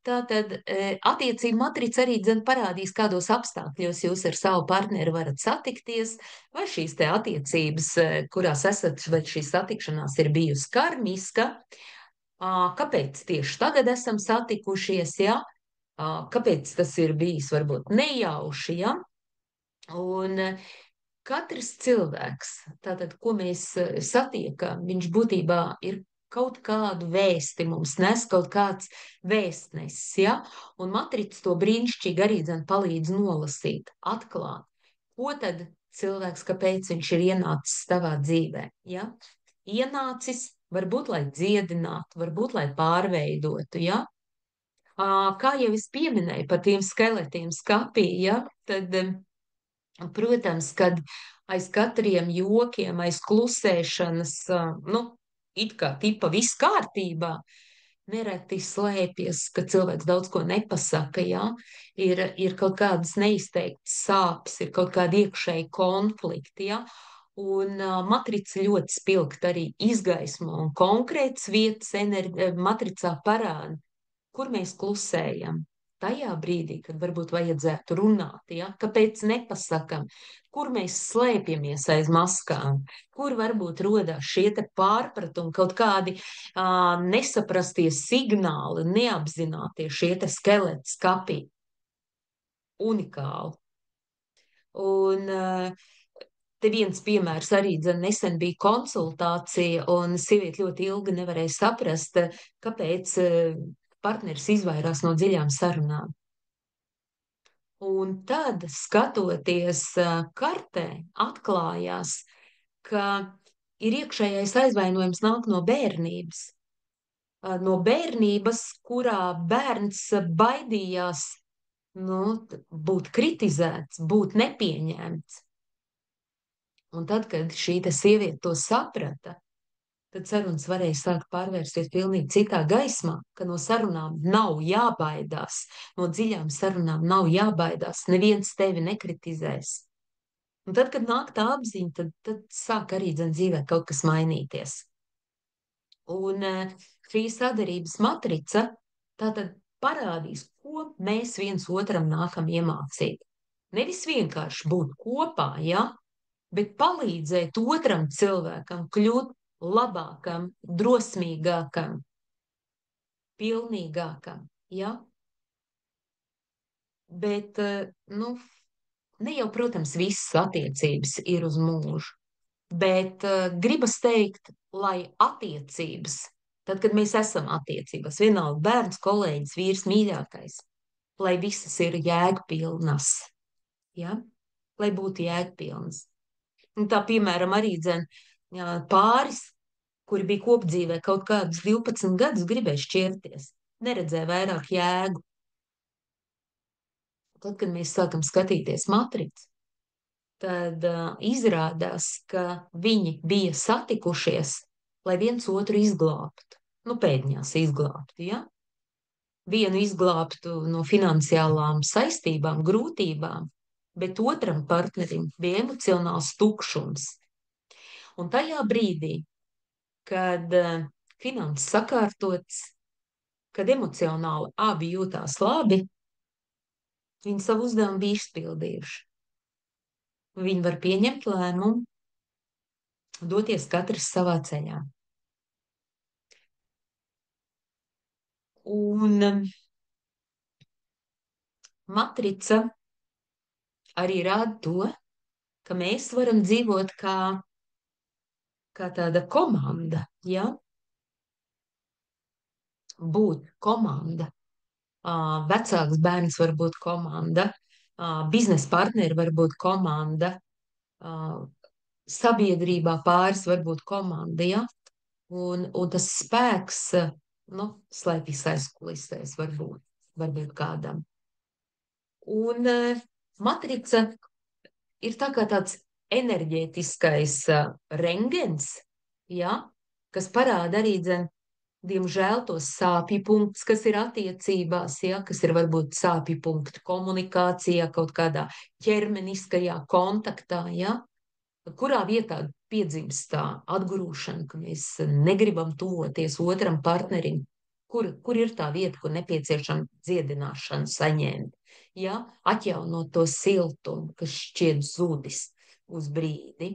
tā tad attiecību matrica arī parādīs, kādos apstākļos jūs ar savu partneri varat satikties, vai šīs te attiecības, kurās esat, vai šī satikšanās ir bijusi karmiska, kāpēc tieši tagad esam satikušies, ja? Kāpēc tas ir bijis varbūt nejauši, ja? Un katrs cilvēks, tātad, ko mēs satiekam, viņš būtībā ir kaut kādu vēsti mums nes, kaut kāds vēstnesis, ja? Un matrica to brīnišķīgi arī palīdz nolasīt, atklāt, ko tad cilvēks, kāpēc viņš ir ienācis tavā dzīvē, ja? Ienācis, varbūt, lai dziedinātu, varbūt, lai pārveidotu, ja? Kā jau es pieminēju par tiem skeletiem skapī, ja? Tad, protams, kad aiz katriem jokiem, aiz klusēšanas, nu, it kā tipa viss kārtībā, nereti slēpjas, ka cilvēks daudz ko nepasaka, jā, ir kaut kādas neizteiktas sāpes, ir kaut kādi iekšēji konflikti, jā, un matrica ļoti spilgt arī izgaismo un konkrētas vietas matricā parāda, kur mēs klusējam. Tajā brīdī, kad varbūt vajadzētu runāt, ja? Kāpēc nepasakam, kur mēs slēpjamies aiz maskām, kur varbūt rodās šie te pārpratumi, kaut kādi nesaprastie signāli, neapzinātie šie te skeleti skapī. Unikāli. Un te viens piemērs arī nesen bija konsultācija, un sieviete ļoti ilgi nevarēja saprast, kāpēc partneris izvairās no dziļām sarunām. Un tad, skatoties kartē, atklājās, ka ir iekšējais aizvainojums nāk no bērnības. No bērnības, kurā bērns baidījās būt kritizēts, būt nepieņemts. Un tad, kad šī sieviete to saprata, tad sarunas varēja sākt pārvērsties pilnīgi citā gaismā, ka no sarunām nav jābaidās, no dziļām sarunām nav jābaidās, neviens tevi nekritizēs. Un tad, kad nāk tā apziņa, tad sāk arī dzīvē kaut kas mainīties. Un šī sadarības matrica tātad parādīs, ko mēs viens otram nākam iemācīt. Nevis vienkārši būt kopā, ja? Bet palīdzēt otram cilvēkam kļūt labākam, drosmīgākam, pilnīgākam, ja? Bet, ne jau, protams, visas attiecības ir uz mūžu, bet gribas teikt, lai attiecības, tad, kad mēs esam attiecībās, vienalga bērns, kolēģis, vīrs, mīļākais, lai visas ir jēgpilnas, ja? Lai būtu jēgpilnas. Un tā, piemēram, arī pāris, kuri bija kopdzīvē kaut kādus 12 gadus, gribēja šķirties, neredzēja vairāk jēgu. Tad, kad mēs sākam skatīties matricu, tad izrādās, ka viņi bija satikušies, lai viens otru izglābtu. Nu, pēdiņās izglābtu, ja? Vienu izglābtu no finansiālām saistībām, grūtībām, bet otram partnerim bija emocionāls tukšums. Un tajā brīdī, kad finanses sakārtots, kad emocionāli abi jūtās labi, viņi savu uzdevumu bija izpildījuši. Viņi var pieņemt lēmumu, doties katrs savā ceļā. Un matrica arī rāda to, ka mēs varam dzīvot kā tāda komanda, ja? Būt komanda. Vecāks bērns var būt komanda, biznesa partneri var būt komanda, sabiedrībā pāris var būt komanda, ja? Un tas spēks, nu, slēpjas aizkulisēs varbūt kādam. Un matrica ir tā kā tāds enerģētiskais rengens, ja? Kas parāda arī, diemžēl, tos sāpju punktus, kas ir attiecībās, ja? Kas ir varbūt sāpju punkti komunikācijā, kaut kādā ķermeniskajā kontaktā, ja? Kurā vietā piedzimst tā atgrūšana, ka mēs negribam tuvoties otram partnerim, kur ir tā vieta, kur nepieciešama dziedināšana saņemt, ja? Atjaunot to siltumu, kas šķiet zudis uz brīdi.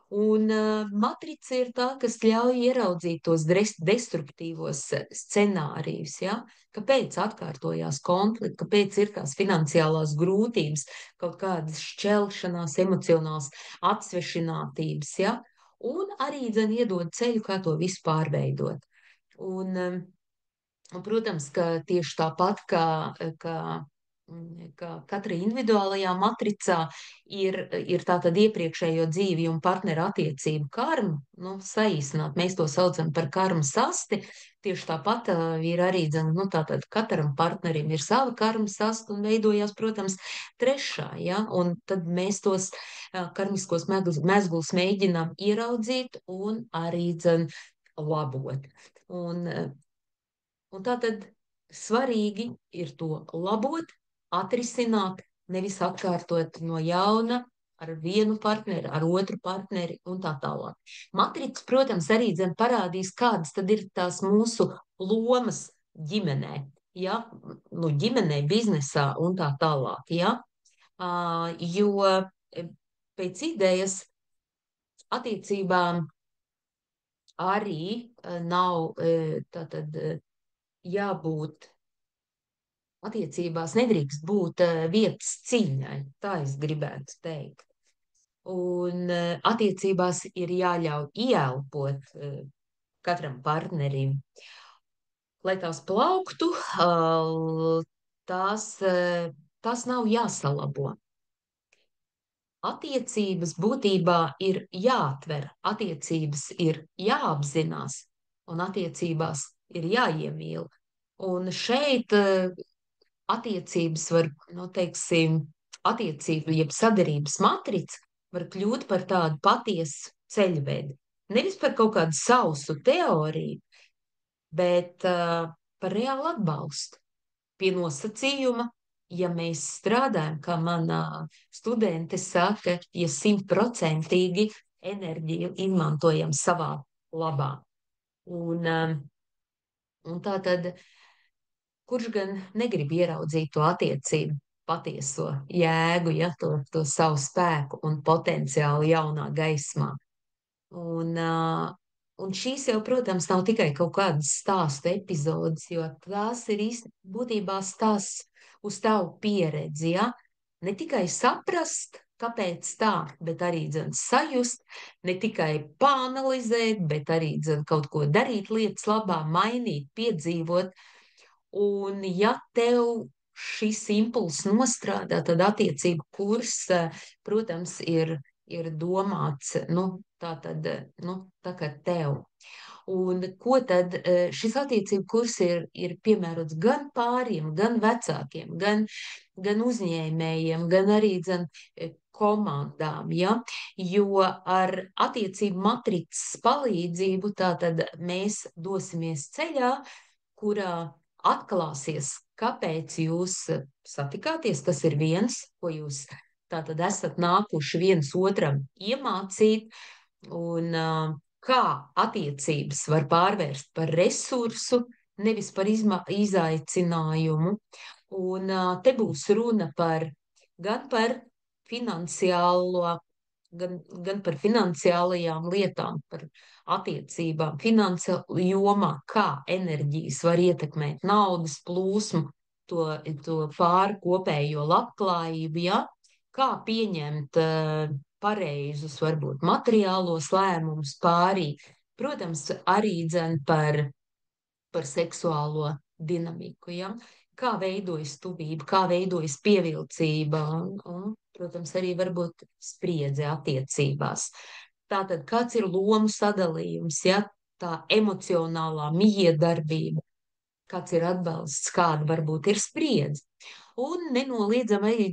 Un matrica ir tā, kas ļauj ieraudzīt tos destruktīvos scenārijus, ja? Kāpēc atkārtojās konflikti, kāpēc ir tās finansiālās grūtības, kaut kādas šķelšanās, emocionāls atsvešinātības, ja? Un arī iedod ceļu, kā to visu pārveidot. Un, protams, ka tieši tāpat kā katra individuālajā matricā ir tātad iepriekšējo dzīvi un partneru attiecību karma, nu, saīsināt, mēs to saucam par karma sasti, tieši tāpat ir arī, nu, tātad katram partnerim ir sava karma sasta un veidojās, protams, trešā, ja, un tad mēs tos karmiskos mezglus mēģinām ieraudzīt un arī, labot. Un tātad svarīgi ir to labot, atrisināt, nevis atkārtot no jauna ar vienu partneri, ar otru partneri un tā tālāk. Matrica, protams, arī parādīs, kādas tad ir tās mūsu lomas ģimenē, ja? Nu, ģimenē, biznesā un tā tālāk, ja? Jo pēc idejas attiecībām arī nav tātad jābūt attiecībās, nedrīkst būt vietas cīņai, tā es gribētu teikt. Un attiecībās ir jāļauj ieelpot katram partnerim. Lai tās plauktu, tās nav jāsalabo. Attiecības būtībā ir jāatver, attiecības ir jāapzinās un attiecībās ir jāiemīl. Un šeit attiecības var, nu, teiksim, attiecību, jeb sadarības matrica var kļūt par tādu patiesu ceļvedi. Nevis par kaut kādu sausu teoriju, bet par reālu atbalstu. Pie nosacījuma, ja mēs strādājam, kā mana studente saka, ja 100% enerģiju izmantojam savā labā. Un tā tad, kurš gan negrib ieraudzīt to attiecību patieso jēgu, ja to savu spēku un potenciālu jaunā gaismā. Un šīs jau, protams, nav tikai kaut kādas stāstu epizodes, jo tās ir būtībā stāsts uz tavu pieredzi, ja? Ne tikai saprast, kāpēc tā, bet arī sajust, ne tikai pāanalizēt, bet arī kaut ko darīt lietas labā, mainīt, piedzīvot. Un ja tev šis impulss nostrādā, tad attiecību kurs, protams, ir ir domāts, tā tad, tā kā tev. Un ko tad šis attiecību kurs ir piemērots gan pāriem, gan vecākiem, gan uzņēmējiem, gan arī komandām, ja? Jo ar attiecību matricas palīdzību tātad mēs dosimies ceļā, kurā atklāsies, kāpēc jūs satikāties. Tas ir viens, ko jūs tātad esat nākuši viens otram iemācīt, un kā attiecības var pārvērst par resursu, nevis par izaicinājumu. Un te būs runa gan par finansiālo, gan par finansiālajām lietām, par attiecībām, finansiālu jomā, kā enerģijas var ietekmēt naudas plūsmu, to pāri kopējo labklājību, ja? Kā pieņemt pareizus, varbūt materiālos lēmumus pārī. Protams, arī par seksuālo dinamiku, ja? Kā veidojas tuvība, kā veidojas pievilcība un, protams, arī varbūt spriedze attiecībās. Tātad, kāds ir lomu sadalījums, ja? Tā emocionālā mijiedarbība, kāds ir atbalsts, kāda varbūt ir spriedze. Un nenoliedzami arī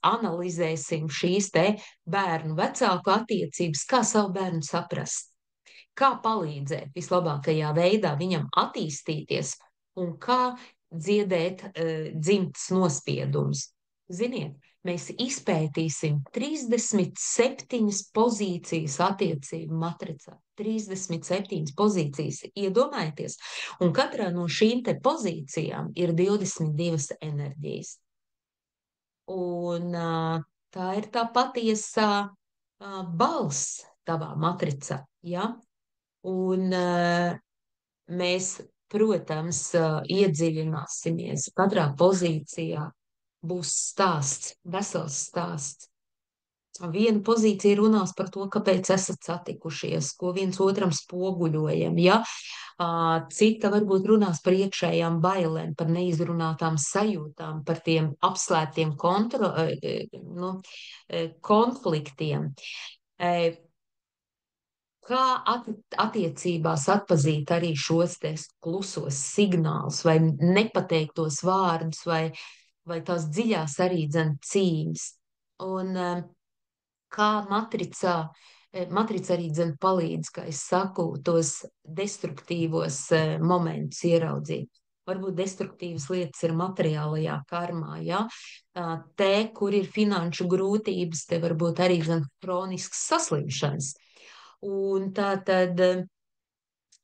analizēsim šīs te bērnu vecāku attiecības, kā savu bērnu saprast, kā palīdzēt vislabākajā veidā viņam attīstīties un kā dziedēt dzimtas nospiedumus. Ziniet, mēs izpētīsim 37 pozīcijas attiecību matricā. 37 pozīcijas, iedomājieties, un katrā no šīm te pozīcijām ir 22 enerģijas. Un tā ir tā patiesā balss tavā matricā, ja? Un mēs, protams, iedziļināsimies katrā pozīcijā. Būs stāsts, vesels stāsts. Viena pozīcija runās par to, kāpēc esat satikušies, ko viens otram spoguļojam, ja? Cita varbūt runās par iekšējām bailēm, par neizrunātām sajūtām, par tiem apslēptiem konfliktiem. Kā attiecībās atpazīt arī šos te klusos signālus vai nepateiktos vārdus vai tās dziļās arī cīņas. Un kā matrica arī palīdz, kā es saku, tos destruktīvos momentus ieraudzīt. Varbūt destruktīvas lietas ir materiālajā karmā, ja? Te, kur ir finanšu grūtības, te varbūt arī kroniskas saslimšanas. Un tā tad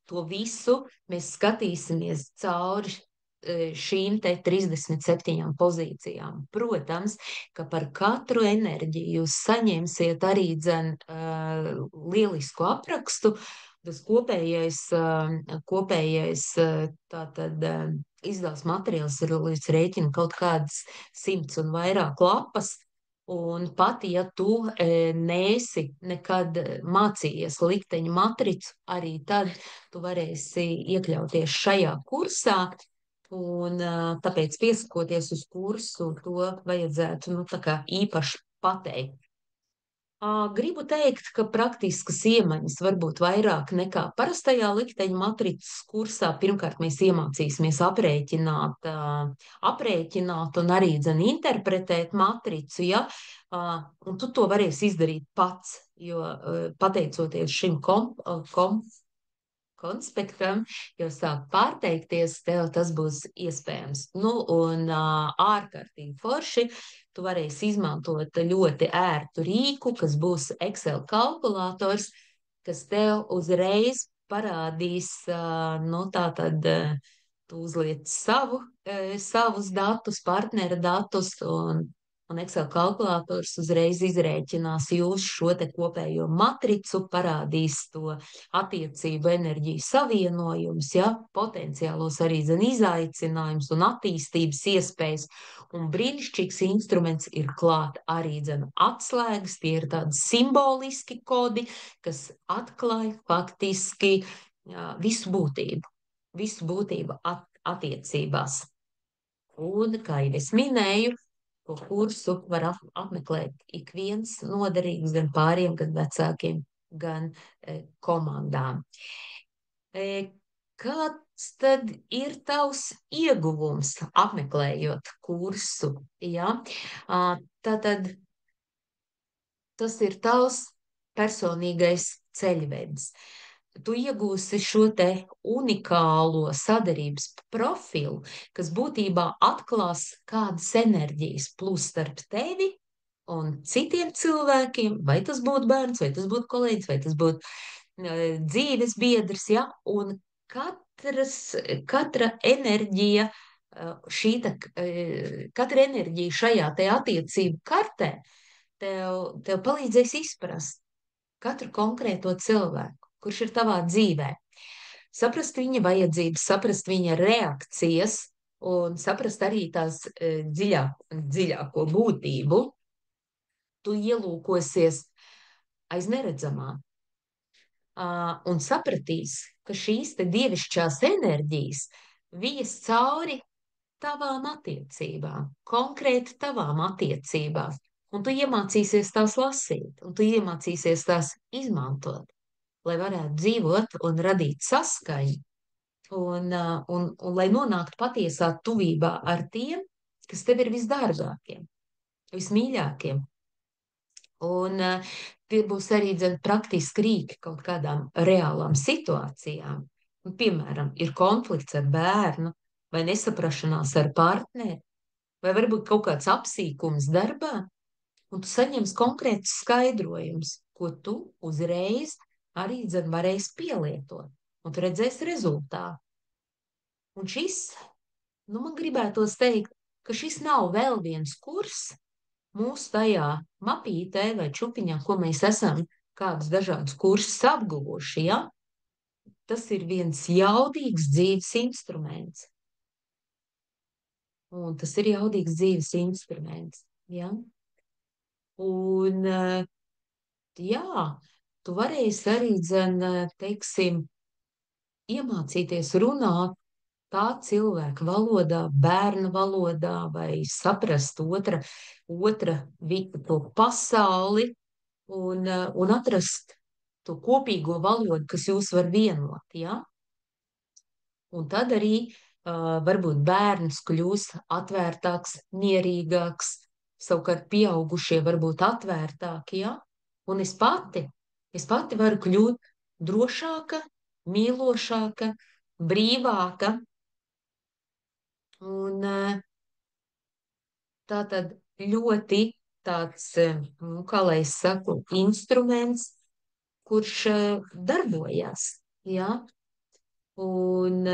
to visu mēs skatīsimies cauri šīm te 37 pozīcijām. Protams, ka par katru enerģiju jūs saņemsiet arī lielisku aprakstu. Tas kopējais tātad izdevums materiāls ir līdz rēķina kaut kādas 100 un vairāk lapas. Un pat, ja tu neesi nekad mācījies likteņu matricu, arī tad tu varēsi iekļauties šajā kursā. Un tāpēc piesakoties uz kursu, to vajadzētu tā kā īpaši pateikt. Gribu teikt, ka praktiskas iemaņas varbūt vairāk nekā parastajā likteņu matricas kursā. Pirmkārt, mēs iemācīsimies aprēķināt un arī interpretēt matricu, ja? Un tu to varēsi izdarīt pats, jo pateicoties šim konspektam, jau sāk pārteikties, tev tas būs iespējams. Un ārkārtīgi forši. Tu varēsi izmantot ļoti ērtu rīku, kas būs Excel kalkulators, kas tev uzreiz parādīs, tātad tu uzliec savus datus, partnera datus, un Excel kalkulators uzreiz izrēķinās jūsu šo te kopējo matricu, parādīs to attiecību enerģiju savienojumus, ja, potenciālos arī izaicinājumus un attīstības iespējas. Un brīnišķīgs instruments ir klāt arī atslēgas, tie ir tādi simboliski kodi, kas atklāja faktiski visu būtību attiecībās. Un, kā jau es minēju, Ko kursu var apmeklēt ik viens noderīgs gan pāriem, gan vecākiem, gan komandām. Kāds tad ir tavs ieguvums apmeklējot kursu? Ja? Tātad tas ir tavs personīgais ceļvedis. Tu iegūsi šo te unikālo sadarības profilu, kas būtībā atklās kādas enerģijas plūs starp tevi un citiem cilvēkiem, vai tas būtu bērns, vai tas būtu kolēģis, vai tas būtu dzīves biedrs, ja? Un katra enerģija, katra enerģija šajā te attiecību kartē tev palīdzēs izprast katru konkrēto cilvēku, kurš ir tavā dzīvē. Saprast viņa vajadzības, saprast viņa reakcijas un saprast arī tās dziļāko būtību. Tu ielūkosies aiz neredzamā un sapratīs, ka šīs te dievišķās enerģijas vijas cauri tavām attiecībām, konkrēti tavām attiecībām. Un tu iemācīsies tās lasīt, un tu iemācīsies tās izmantot, lai varētu dzīvot un radīt saskaņu, un lai nonāktu patiesā tuvībā ar tiem, kas tev ir visdārgākie, vismīļākie. Un tie būs arī praktiski rīki kaut kādām reālām situācijām. Un, piemēram, ir konflikts ar bērnu vai nesaprašanās ar partneri, vai varbūt kaut kāds apsīkums darbā, un tu saņemsi konkrētus skaidrojumus, ko tu uzreiz arī varēsi pielietot, un tu redzēsi rezultātu. Un man gribētos teikt, ka šis nav vēl viens kurs mūsu tajā mapītē vai čupiņā, ko mēs esam kādus dažādus kursus apguvuši, ja? Tas ir viens jaudīgs dzīves instruments. Un tas ir jaudīgs dzīves instruments, ja? Un, jā, tu varēsi arī, teiksim, iemācīties runāt tā cilvēka valodā, bērna valodā, vai saprast otra to pasauli un atrast to kopīgo valodu, kas jūs var vienot, ja? Un tad arī varbūt bērns kļūs atvērtāks, mierīgāks, savukārt pieaugušie varbūt atvērtāki, ja? Un es pati varu kļūt drošāka, mīlošāka, brīvāka. Un tā tad ļoti tāds, kā lai es saku, instruments, kurš darbojas, ja? Un,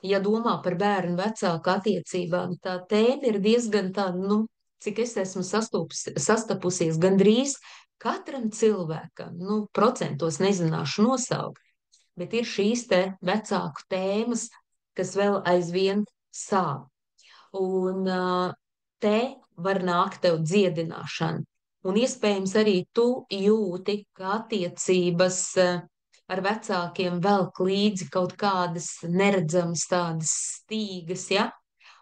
ja domā par bērnu vecāku attiecībām, tā tēma ir diezgan tāda, cik es esmu sastapusies, gandrīz katram cilvēkam, procentos nezināšu nosaukt, bet ir šīs te vecāku tēmas, kas vēl aizvien sāp. Un te var nākt tev dziedināšana. Un iespējams arī tu jūti, ka attiecības ar vecākiem velk līdzi kaut kādas neredzamas tādas stīgas, ja?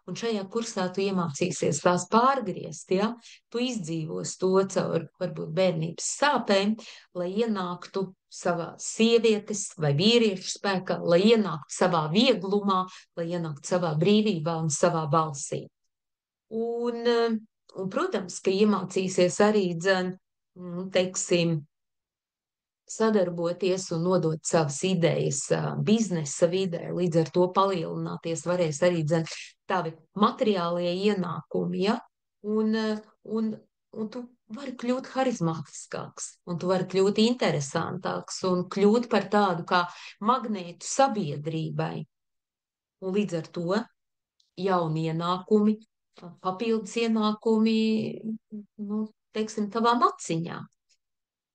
Un šajā kursā tu iemācīsies tās pārgriezt, ja? Tu izdzīvos to caur varbūt bērnības sāpēm, lai ienāktu savā sievietes vai vīriešu spēkā, lai ienāktu savā vieglumā, lai ienāktu savā brīvībā un savā balsī. Un protams, ka iemācīsies arī, teiksim, sadarboties un nodot savas idejas biznesa vidē, līdz ar to palielināties varēs arī tavi materiālie ienākumi, ja? Un tu vari kļūt harizmātiskāks, un tu vari kļūt interesantāks un kļūt par tādu kā magnētu sabiedrībai. Un līdz ar to jauni ienākumi, papildus ienākumi, teiksim, tavām aciņām.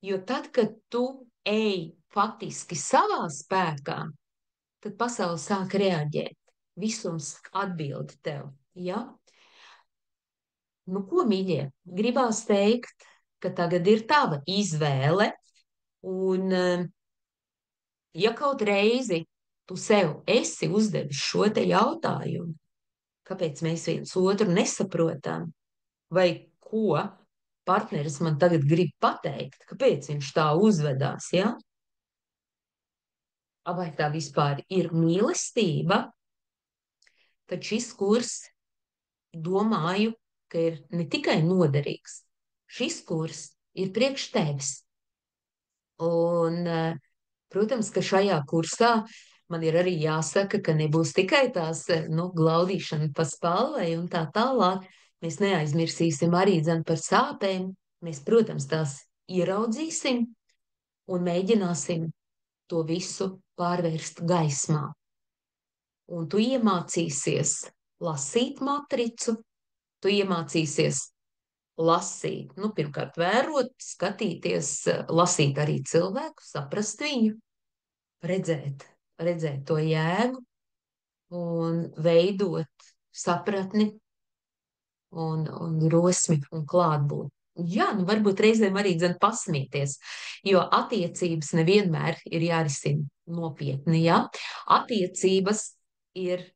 Jo tad, kad tu ej faktiski savā spēkā, tad pasaule sāk reaģēt. Visums atbild tev, ja? Ko, mīļie, gribās teikt, ka tagad ir tava izvēle, un ja kaut reizi tu sev esi uzdevis šo te jautājumu, kāpēc mēs viens otru nesaprotam, vai ko partneris man tagad grib pateikt, kāpēc viņš tā uzvedās, ja? Vai tā vispār ir mīlestība? Tad šis kurs, domāju, ka ir ne tikai noderīgs. Šis kurs ir priekš tevis. Un, protams, ka šajā kursā man ir arī jāsaka, ka nebūs tikai tās, glaudīšana pa spalvai un tā tālāk. Mēs neaizmirsīsim arī par sāpēm. Mēs, protams, tās ieraudzīsim un mēģināsim to visu pārvērst gaismā. Un tu iemācīsies lasīt matricu, tu iemācīsies lasīt, pirmkārt vērot, skatīties, lasīt arī cilvēku, saprast viņu, redzēt to jēgu un veidot sapratni un drosmi un klātbūtni. Jā, varbūt reizēm arī pasmieties, jo attiecības nevienmēr ir jārisina nopietni, jā. Attiecības ir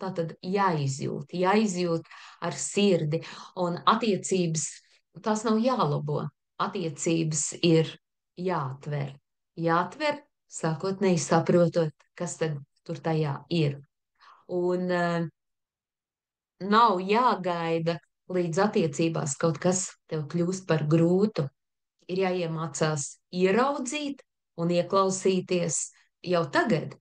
tātad jāizjūt ar sirdi, un attiecības, tās nav jālabo, attiecības ir jāatver, sākotnēji saprotot, kas tad tur tajā ir. Un nav jāgaida, līdz attiecībās kaut kas tev kļūst par grūtu. Ir jāiemācās ieraudzīt un ieklausīties jau tagad.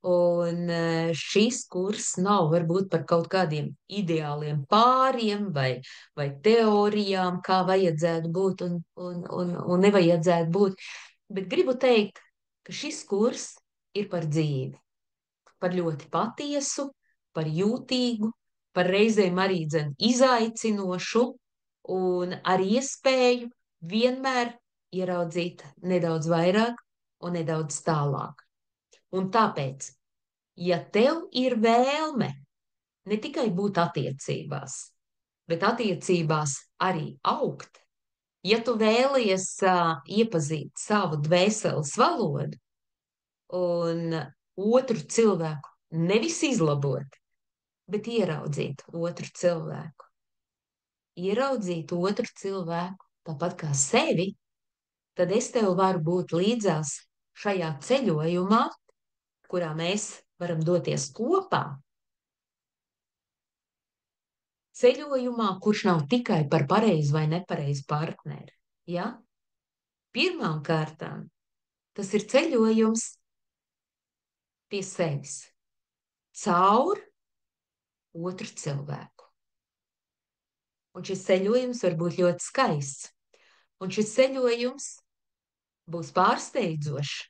Un šis kurs nav varbūt par kaut kādiem ideāliem pāriem vai teorijām, kā vajadzētu būt un nevajadzētu būt, bet gribu teikt, ka šis kurs ir par dzīvi, par ļoti patiesu, par jūtīgu, par reizēm arī izaicinošu un ar iespēju vienmēr ieraudzīt nedaudz vairāk un nedaudz tālāk. Un tāpēc, ja tev ir vēlme ne tikai būt attiecībās, bet attiecībās arī augt, ja tu vēlies iepazīt savu dvēseles valodu un otru cilvēku nevis izlabot, bet ieraudzīt otru cilvēku. Ieraudzīt otru cilvēku tāpat kā sevi, tad es tev varu būt līdzās šajā ceļojumā, kurā mēs varam doties kopā. Ceļojumā, kurš nav tikai par pareizu vai nepareizu partneri. Ja? Pirmām kārtām tas ir ceļojums pie sevis, caur otru cilvēku. Un šis ceļojums var būt ļoti skaists. Un šis ceļojums būs pārsteidzošs.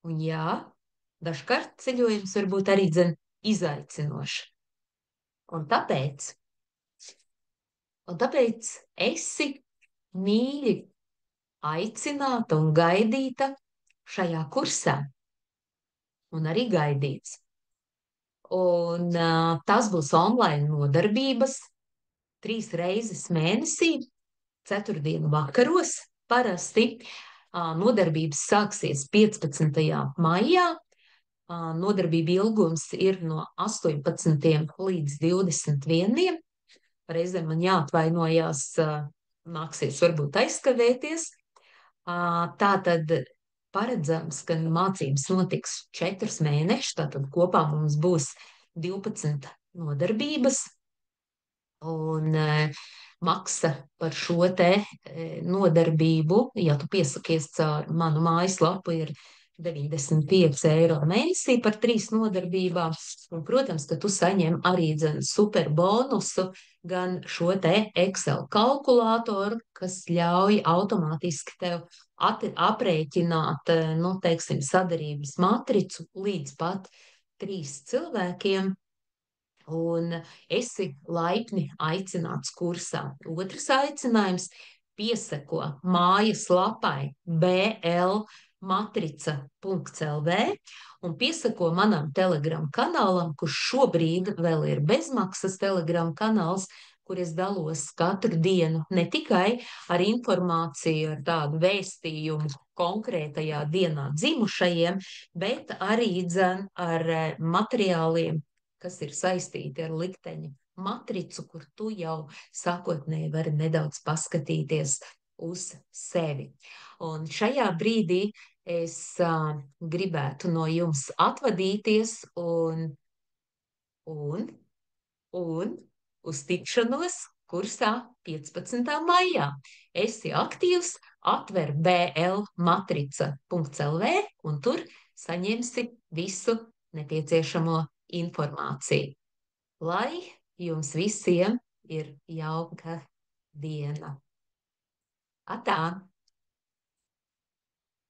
Un jā, dažkārt ceļojums var būt arī izaicinošs. Un tāpēc esi mīļi aicināta un gaidīta šajā kursā. Un arī gaidīts. Un tas būs online nodarbības 3 reizes mēnesī, 4 vakaros parasti. Nodarbības sāksies 15. maijā. Nodarbība ilgums ir no 18 līdz 21. Reizēm man jāatvainojās, nāksies varbūt aizkavēties. Tātad paredzams, ka mācības notiks 4 mēnešus, tātad kopā mums būs 12 nodarbības. Un maksa par šo te nodarbību, ja tu piesakies caur manu mājaslapu, ir 95 eiro mēnesī par 3 nodarbībām. Un, protams, ka tu saņem arī super bonusu, gan šo te Excel kalkulātoru, kas ļauj automātiski tev aprēķināt, teiksim, sadarības matricu līdz pat 3 cilvēkiem. Un esi laipni aicināts kursā. Otrs aicinājums - pieseko mājaslapai blmatrica.lv un pieseko manam Telegram kanālam, kurš šobrīd vēl ir bezmaksas Telegram kanāls, kur es dalos katru dienu ne tikai ar informāciju, ar tādu vēstījumu konkrētajā dienā dzimušajiem, bet arī ar materiāliem, kas ir saistīti ar likteņa matricu, kur tu jau sākotnēji vari nedaudz paskatīties uz sevi. Un šajā brīdī es gribētu no jums atvadīties un, un uz tikšanos kursā 15. maijā. Esi aktīvs, atver blmatrica.lv un tur saņemsi visu nepieciešamo informāciju. Lai jums visiem ir jauka diena! Atā!